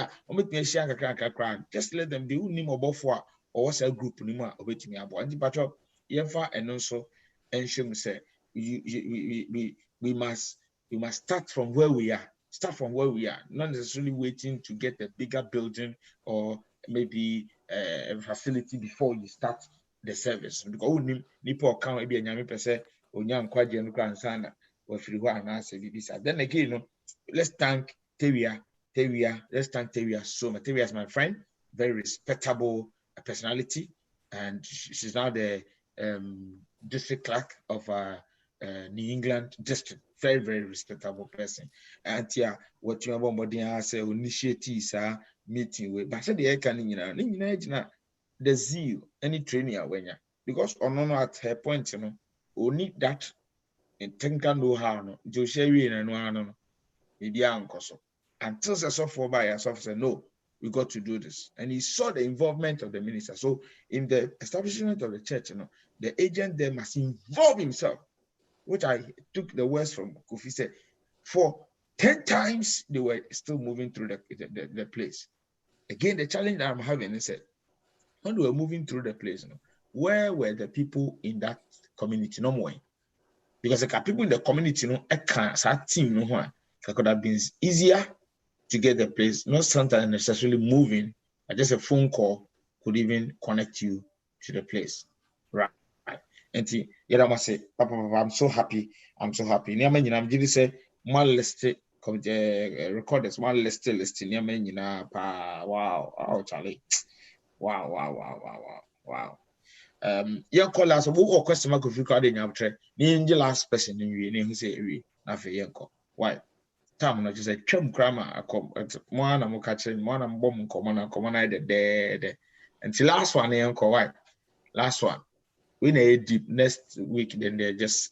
just let them do or what's a group waiting me about and and also ensure say we must start from where we are. Not necessarily waiting to get a bigger building or maybe a facility before you start the service. Because can't be a nyame person or young quadrant grandson or free one answer. Then again, let's thank Teria. Let's thank Teria so much. Teria is my friend, very respectable personality, and she's now the district clerk of New England district. Very, very respectable person. And what you about say initiatives are meeting with. But the can the zeal, any training when because at her point, we need that technical know-how. No, Joshua and no, maybe uncle. until Sasofo by yourself said, no, we got to do this. And he saw the involvement of the minister. So in the establishment of the church, the agent there must involve himself, which I took the words from Kofi said, for 10 times they were still moving through the place. Again, the challenge that I'm having is that when we were moving through the place, where were the people in that community? No more. Because the people in the community, it could have been easier to get the place, not sometimes necessarily moving, but just a phone call could even connect you to the place. Right. And yeah, I must say, Papa, I'm so happy. I'm so happy. I'm just say one list recorders, one list. Wow, Charlie. Wow. Yeah, call us. Who question could you call in your tray? The last person in you, who say, nothing. Why? Time no just say twam krama akom mo ana mo ka kire mo ana mbom nkomo na de until last one yanko why last one we na deep next week then they just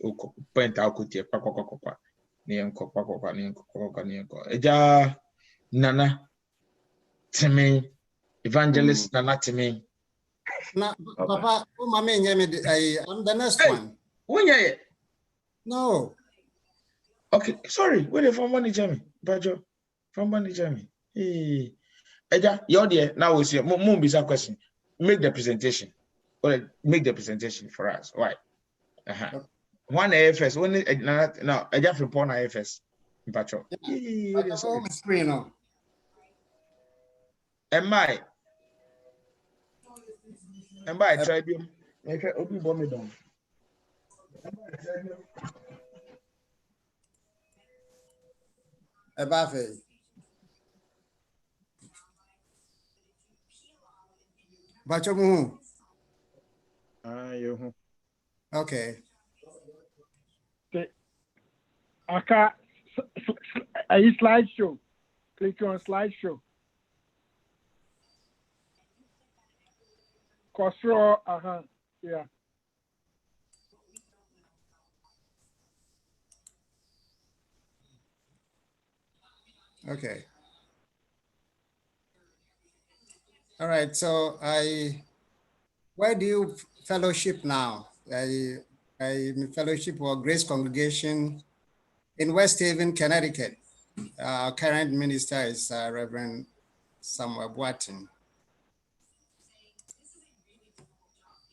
point out kuti pakokokokwa ne yanko pakokokwa ne yanko eja nana timi evangelist nana timi na papa mama nyame I'm the next one wonya no. Okay, sorry. Where they from money, Jamie? Bajo, from money, Jamie. Hey, Eja, you're there. Now we see. Moon be some question. Make the presentation. Or make the presentation for us. Why? One AFS. One now. Eja from Pona AFS. Bajo. Am I tribune? Obi bomb down. Abafe. Bachomu. Okay. Aka a slideshow. Click on slideshow. Control, yeah. Okay. All right. So where do you fellowship now? I fellowship for Grace Congregation in West Haven, Connecticut. Our current minister is Reverend Samuel Boatin.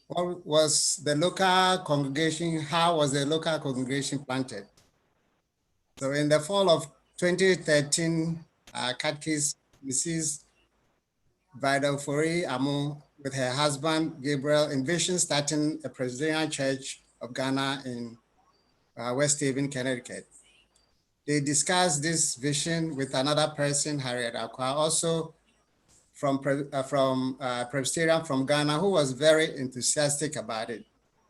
What was the local congregation? How was the local congregation planted? So in the fall of 2013, catechist Mrs. Vida Ofori Amu with her husband Gabriel envisioned starting a Presbyterian Church of Ghana in West Haven, Connecticut. They discussed this vision with another person, Harriet Akwa, also from Presbyterian from Ghana, who was very enthusiastic about it.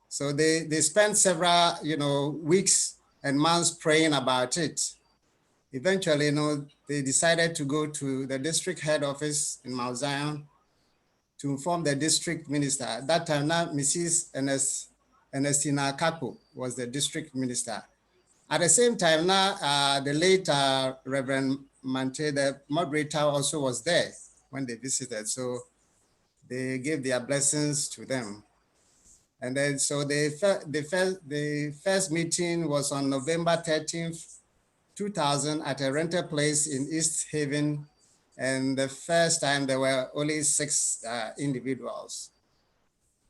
So they spent several weeks and months praying about it. Eventually, they decided to go to the district head office in Mount Zion to inform the district minister. At that time, now Mrs. Ernestina Kako was the district minister. At the same time, now the late Reverend Mante, the moderator, also was there when they visited. So they gave their blessings to them. And then, so the first meeting was on November 13th, 2000 at a rented place in East Haven. And the first time there were only 6 individuals.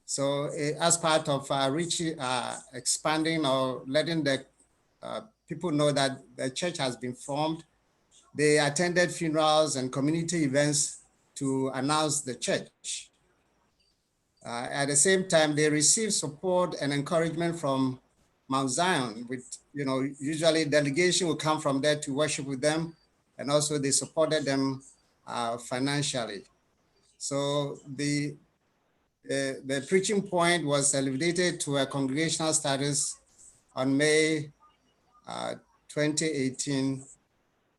So as part of expanding or letting the people know that the church has been formed, they attended funerals and community events to announce the church. At the same time, they received support and encouragement from Mount Zion, with, usually delegation will come from there to worship with them. And also they supported them financially. So the preaching point was elevated to a congregational status on May 2018.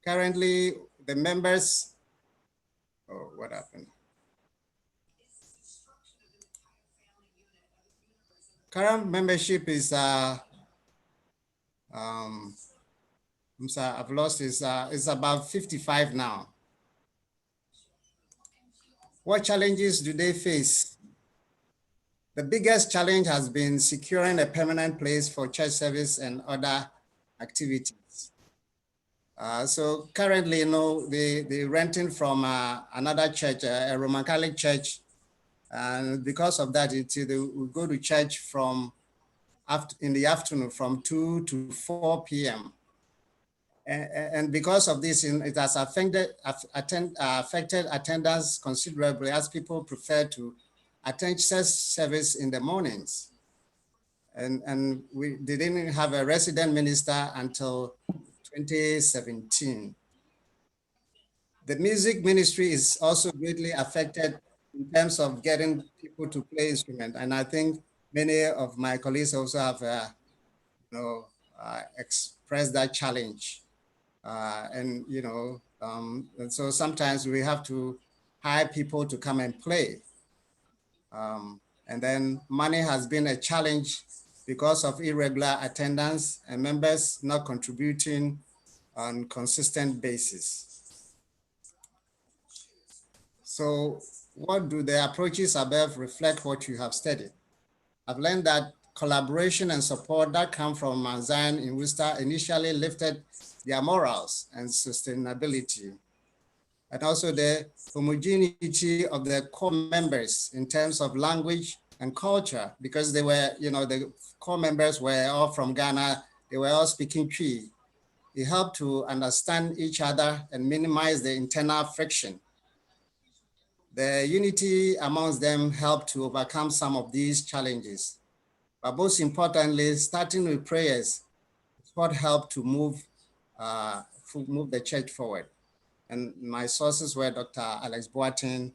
Currently, the members, what happened? Current membership is I'm sorry, I've lost it. It's about 55 now. What challenges do they face? The biggest challenge has been securing a permanent place for church service and other activities. So currently, you know, they're renting from another church, a Roman Catholic church. And because of that, we go to church from in the afternoon from 2 to 4 p.m. And because of this, it has affected attendance considerably, as people prefer to attend church service in the mornings. And they didn't have a resident minister until 2017. The music ministry is also greatly affected in terms of getting people to play instruments. And I think many of my colleagues also have expressed that challenge. And so sometimes we have to hire people to come and play. And then money has been a challenge because of irregular attendance and members not contributing on consistent basis. So what do the approaches above reflect what you have studied? I've learned that collaboration and support that come from Mount Zion in Worcester initially lifted their morals and sustainability, and also the homogeneity of the core members in terms of language and culture, because they were, the core members were all from Ghana, they were all speaking Twi. It helped to understand each other and minimize the internal friction. The unity amongst them helped to overcome some of these challenges. But most importantly, starting with prayers is what helped to move the church forward. And my sources were Dr. Alex Boateng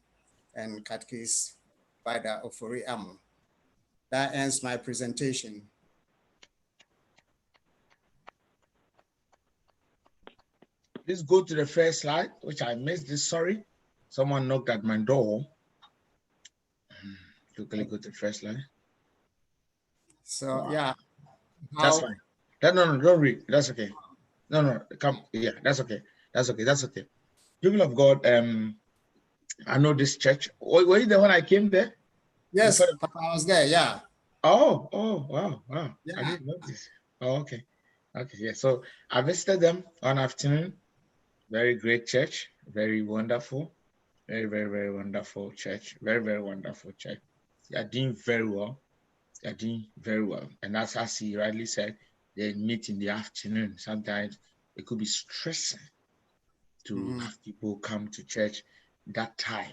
and Catechist Bada Ofori Amu. That ends my presentation. Let's go to the first slide, which I missed this, sorry. Someone knocked at my door. Quickly go to the first slide. So, yeah. That's fine. No, don't read. That's okay. No, come. Yeah, that's okay. That's okay. People of God, I know this church. Were you there when I came there? Yes, Papa, I was there, yeah. Oh, wow. Yeah. I didn't notice. Oh, okay, yeah. So I visited them one afternoon. Very great church, very wonderful, very wonderful church, very wonderful church. They are doing very well. And as he rightly said, they meet in the afternoon. Sometimes it could be stressing to have people come to church that time,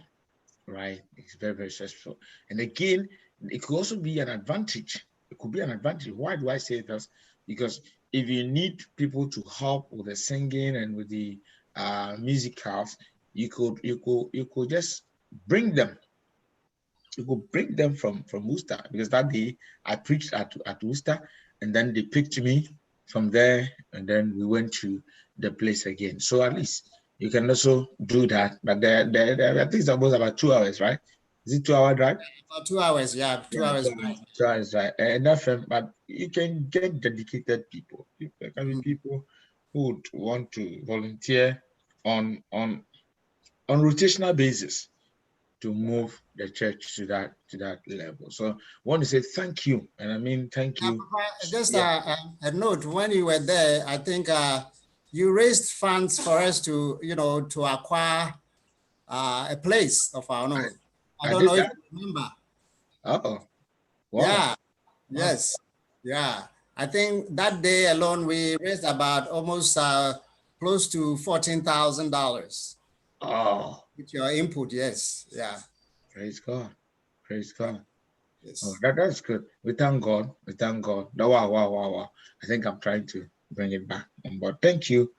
right? It's very stressful. And again, it could also be an advantage. It could be an advantage. Why do I say this? Because if you need people to help with the singing and with the musicals, you could just bring them. You could bring them from Worcester, because that day I preached at Worcester, and then they picked me from there, and then we went to the place again. So at least you can also do that. But I think it's almost about 2 hours, right? Is it 2 hour drive? About 2 hours, yeah. 2 hours. 2 hours drive. Enough, but you can get dedicated people. There can be people who would want to volunteer on rotational basis to move the church to that level. So I want to say thank you, and I mean thank you. Just a note: when you were there, I think you raised funds for us to acquire a place of our own. I don't know if you remember. Oh, wow. Yeah. Yes. Yeah. I think that day alone we raised about almost close to $14,000. Oh. With your input, yes. Yeah. Praise God. Yes. Oh, that's good. We thank God. Wow. I think I'm trying to bring it back on board. Thank you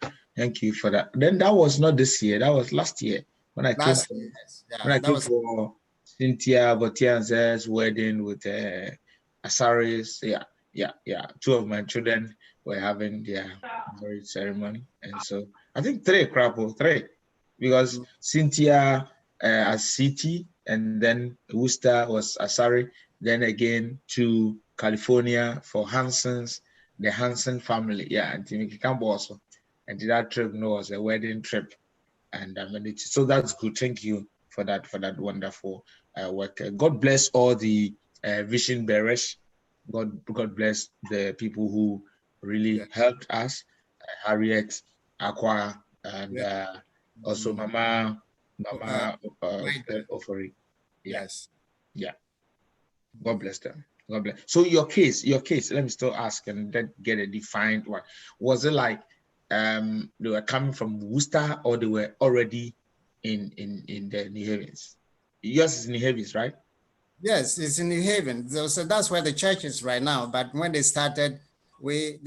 for that. Then that was not this year. That was last year when I came. When I came for Cynthia Botian's wedding with Asaris. Yeah. 2 of my children were having their marriage ceremony, and so I think 3, because Cynthia as City, and then Worcester was Asari, then again to California for the Hansen family. Yeah, and Timothy Campbell also. and that trip was a wedding trip, and so that's good. Thank you for that wonderful work. God bless all the vision bearers. God bless the people who really helped us, Harriet, Aqua, and also Mama Ofori. Yes. Yeah. God bless them. God bless. So your case, let me still ask and then get a defined one. Was it like they were coming from Worcester, or they were already in the New Havens? Yours is New Havens, right? Yes, it's in New Haven. So that's where the church is right now. But when they started, we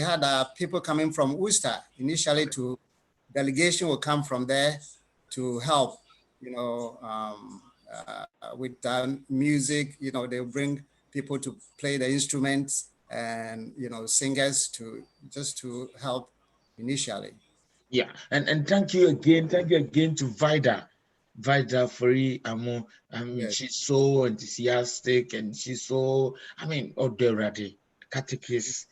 had people coming from Worcester initially. To delegation will come from there to help, with music. They'll bring people to play the instruments, and singers to help initially. Yeah, and thank you again to Vida for Yes. she's so enthusiastic, and she's so, already catechist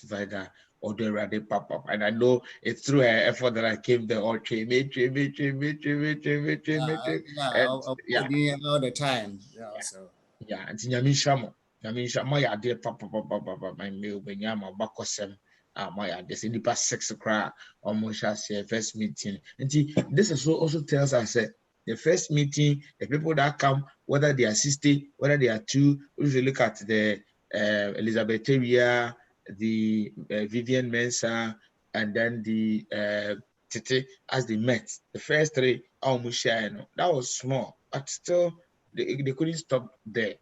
Vida, already pop up, and I know it's through her effort that I came there all train me, Yeah, all the time. Yeah, so. Yeah, and Nyamisha ya de papa my mail when yama bakosem my this in the past 6 o'clock almost as first meeting. And this is also tells us that the first meeting, the people that come, whether they are 60, whether they are 2, usually look at the Elizabetharia, the Vivian Mensa, and then the Tete, as they met. The first 3 almost that was small, but still they couldn't stop there.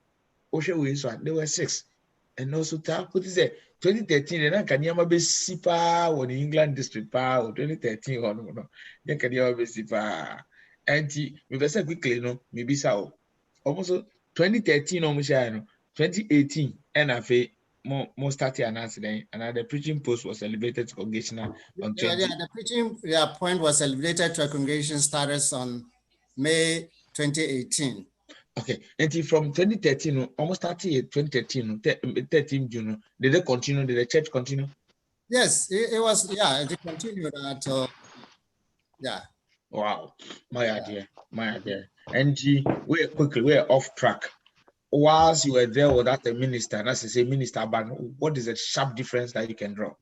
They were 6. And also, put it 2013, and I can never be sipa or the England district power 2013 or no. Then can never be sipa. And we say quickly, maybe so. Almost 2013, almost 2018, and I feel more started announcing, and the preaching post was elevated to congregational on 20. Yeah, the preaching point was elevated to a congregation status on May 2018. Okay, and from 2013, almost 2013, 13 June, did they continue? Did the church continue? Yes, it was, it continued until, Wow, my idea. And we're off track. Whilst you were there without a minister, and as I say minister, but what is the sharp difference that you can draw?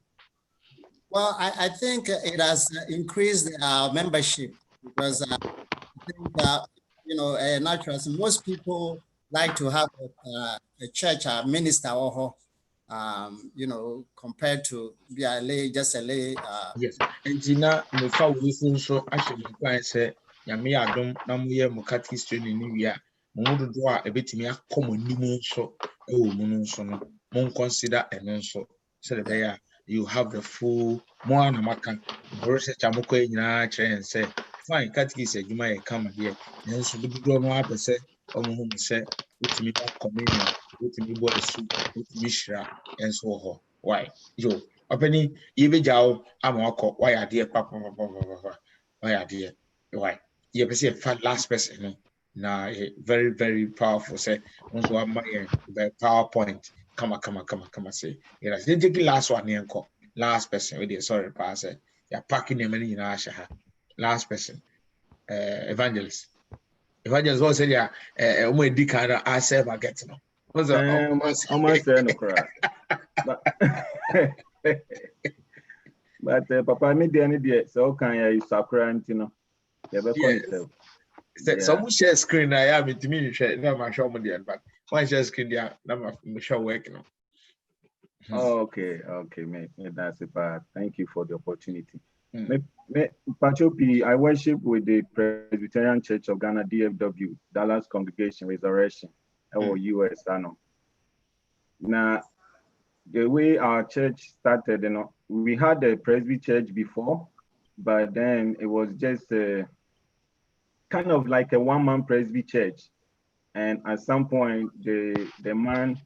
Well, I think it has increased our membership, because I think naturally, most people like to have a church, a minister, or compared to be a lay, just a lay. Yes, and now the fact we so actually plan say Yami Adom Namuye Mukati training in India. Mudu do a bit me a common nimun so no mon consider and so there you have the full more namaka research amoko and say fine catechist adwuma ye come here and so do no apese omo say utimi ba communion utimi bo asu utimi shira and so ho why yo openi yebejao amako why adie papa why adie why you be last person no na very very powerful say also am my PowerPoint come say yes they take the last one yanko last person with sorry pass you're packing them in asha last person evangelist was say yeah di kind of ourselves are getting no what's almost there no cry but papa me there so can you sakura ntino you be concept some share screen I am it me share na ma show me but one share screen there na ma show work no. Okay, that's it. Thank you for the opportunity. Pachopi, I worship with the Presbyterian Church of Ghana, DFW, Dallas Congregation Resurrection, or US. Now, the way our church started, we had a Presby church before, but then it was just kind of like a one-man Presby church. And at some point, the man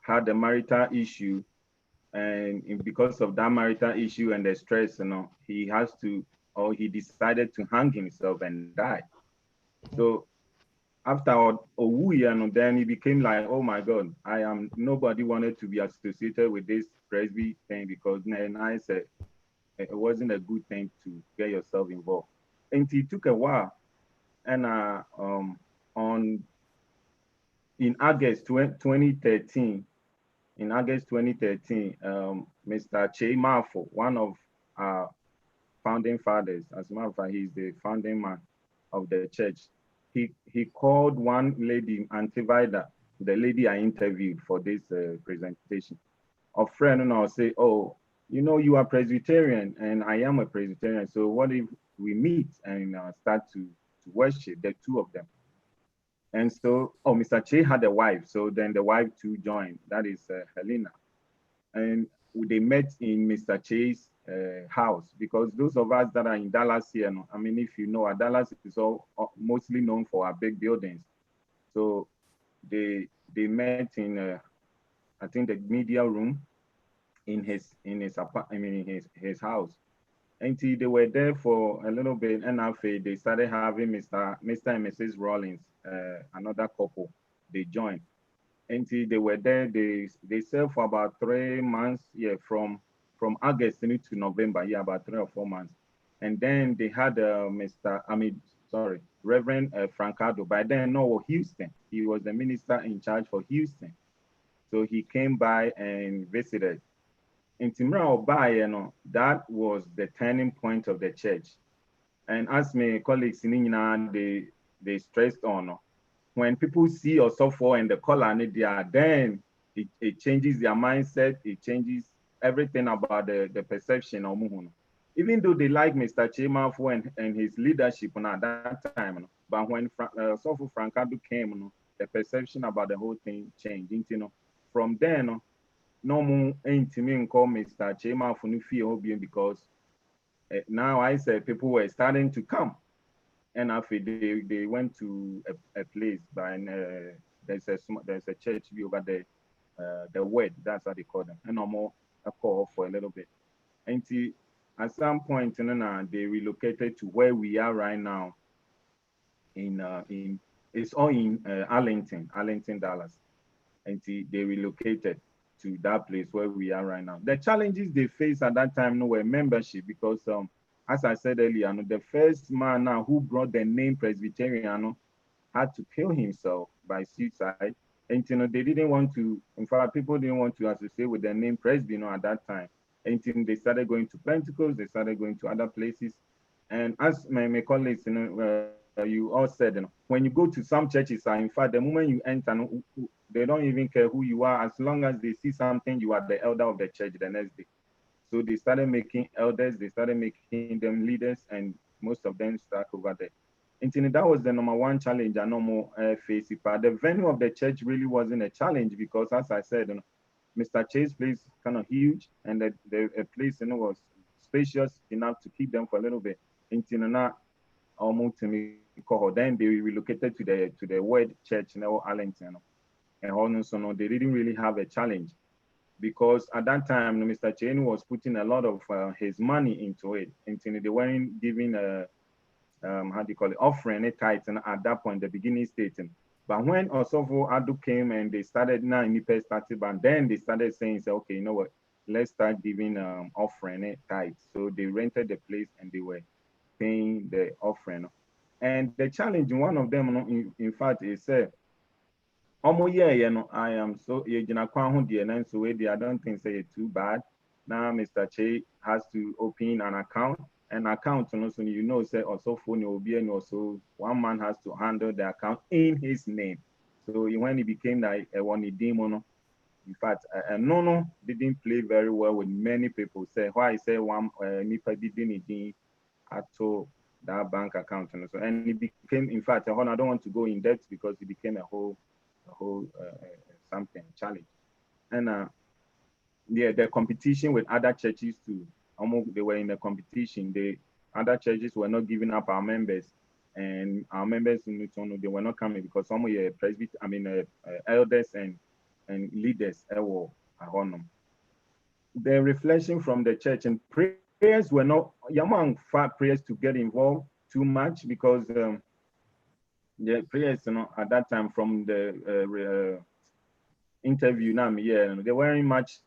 had a marital issue. And because of that marital issue and the stress, he decided to hang himself and die. So after then he became like, oh my God, nobody wanted to be associated with this Presby thing, because I said, it wasn't a good thing to get yourself involved. And it took a while. And in August 2013, Mr. Gyampoh, one of our founding fathers, as a matter of fact, he's the founding man of the church. He called one lady, Auntie Vida, the lady I interviewed for this presentation. A friend and I'll say, oh, you know, you are Presbyterian and I am a Presbyterian. So what if we meet and start to worship, the two of them? And so, oh, Mr. Che had a wife. So then the wife too joined. That is Helena. And they met in Mr. Che's house, because those of us that are in Dallas here, I mean, if you know, Dallas is all mostly known for our big buildings. So they met in, I think, the media room in his house. And they were there for a little bit, and after they started having Mr. and Mrs. Rollins, another couple, they joined. And they were there, they served for about 3 months, from August to November, about 3 or 4 months. And then they had Reverend Francado, by then, no, Houston. He was the minister in charge for Houston. So he came by and visited. In Timra Oba, that was the turning point of the church. And as my colleagues in Inina, they stressed on, when people see or suffer and the color, then it changes their mindset, it changes everything about the perception of Muhunu. Even though they like Mr. Gyampoh and his leadership at that time, but when Sofo Francado came, the perception about the whole thing changed. From then, no more intimate call Mr. Gyampoh because now I said people were starting to come. And after they went to a place, there's a church over there, the Word, that's how they call them, and no more a call for a little bit. And at some point, they relocated to where we are right now. It's all in Arlington, Dallas, and they relocated to that place where we are right now. The challenges they faced at that time were membership, because as I said earlier, the first man now who brought the name Presbyterian had to kill himself by suicide. And they didn't want to, in fact, people didn't want to associate with the name Presby at that time. And they started going to Pentecost, they started going to other places. And as my colleagues, you all said, when you go to some churches, in fact, the moment you enter, they don't even care who you are. As long as they see something, you are the elder of the church the next day. So they started making elders, they started making them leaders, and most of them stuck over there. And that was the number one challenge I no more face it. But the venue of the church really wasn't a challenge, because as I said, Mr. Che's place is kind of huge, and the place was spacious enough to keep them for a little bit. Then they relocated to the Word Church in Arlington. And also, they didn't really have a challenge, because at that time, Mr. Chen was putting a lot of his money into it. And they weren't giving offering a tithe at that point, the beginning stage. But when Osofo Adu came and they started now in the started, and then they started saying, okay, you know what, let's start giving offering a tithe. So they rented the place and they were paying the offering. And the challenge, one of them, in fact, is I am so I don't think it's too bad. Now Mr. Che has to open an account. An account, so say also phone will be, and also one man has to handle the account in his name. So when he became like a one demon, in fact, no didn't play very well with many people. Say why I say one nipa didn't at all that bank account, and it became, in fact, I don't want to go in depth because it became a whole something challenge. And the competition with other churches too. They were in the competition. The other churches were not giving up our members, and our members in Utono, they were not coming because some were elders and leaders. The reflection from the church and prayers were not among prayers to get involved too much, because the prayers, at that time from the interview, they weren't much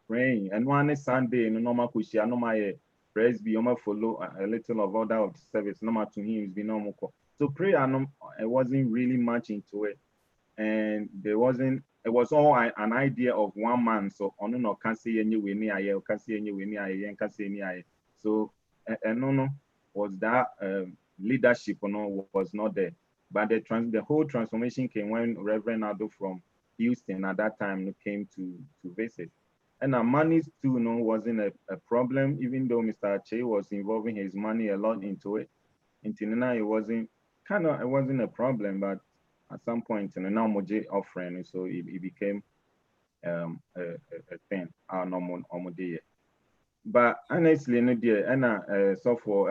praying. And one Sunday, normal kushia, Presby, follow a little of order of the service, no matter to him, it's been no. So prayer, I wasn't really much into it. And it was all an idea of one man. So on no can see any way near I can see any way near I can see any I. So and no was that leadership was not there. But the whole transformation came when Reverend Ado from Houston at that time came to visit. And our money too wasn't a problem, even though Mr. Che was involving his money a lot into it. Until now it wasn't a problem, but at some point in the Namoje offering, so it became a thing, our normal day. But honestly, no dear, and so for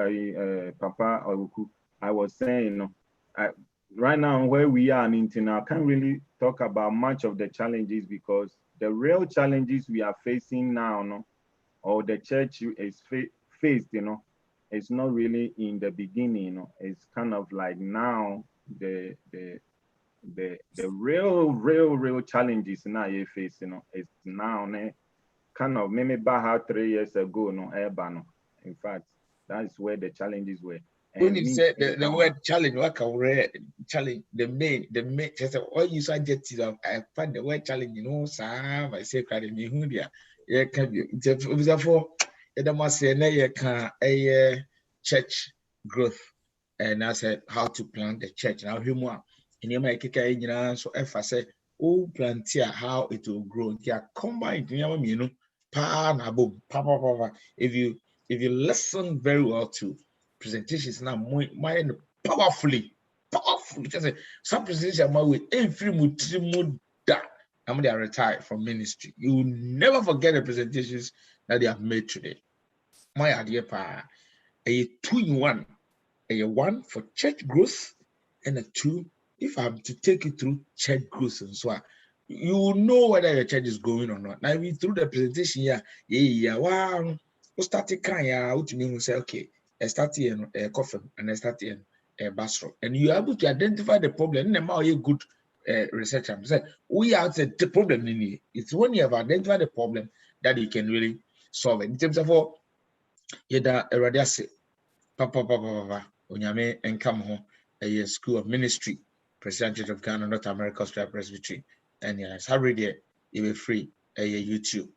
Papa Awuku, I was saying, right now where we are in Intina, I can't really talk about much of the challenges because the real challenges we are facing now, or the church is faced, it's not really in the beginning, it's kind of like now the real challenges now you face, it's now kind of maybe about 3 years ago, in fact, that's where the challenges were. When you said the word challenge, what can challenge the main, just all you suggested of I find the word challenge, Sam, I say, yeah, can be. Therefore, it must say, a church growth, and I said how to plant the church. Now, humor, in your make so if I say, oh, plant here, how it will grow, yeah, combined, if you listen very well to presentations now, mind powerfully. Just some presentations with every that and they are retired from ministry. You will never forget the presentations that they have made today. My idea, a 2-in-1, a 1 for church growth and a 2 if I'm to take you through church growth and so on. You will know whether your church is going or not. Now, if you through the presentation, wow, we started crying, what you mean? Say, okay, I start here a coffin and I start here a bathroom, and you're able to identify the problem. And now you're good researcher. Say, we are the problem in here. It's when you have identified the problem that you can really solve it. In terms of all, you're already say, Papa, Onyame, and come home, a school of ministry, Presbyterian Church of Ghana, North America, Presbyterian. And yes, already you will free a YouTube.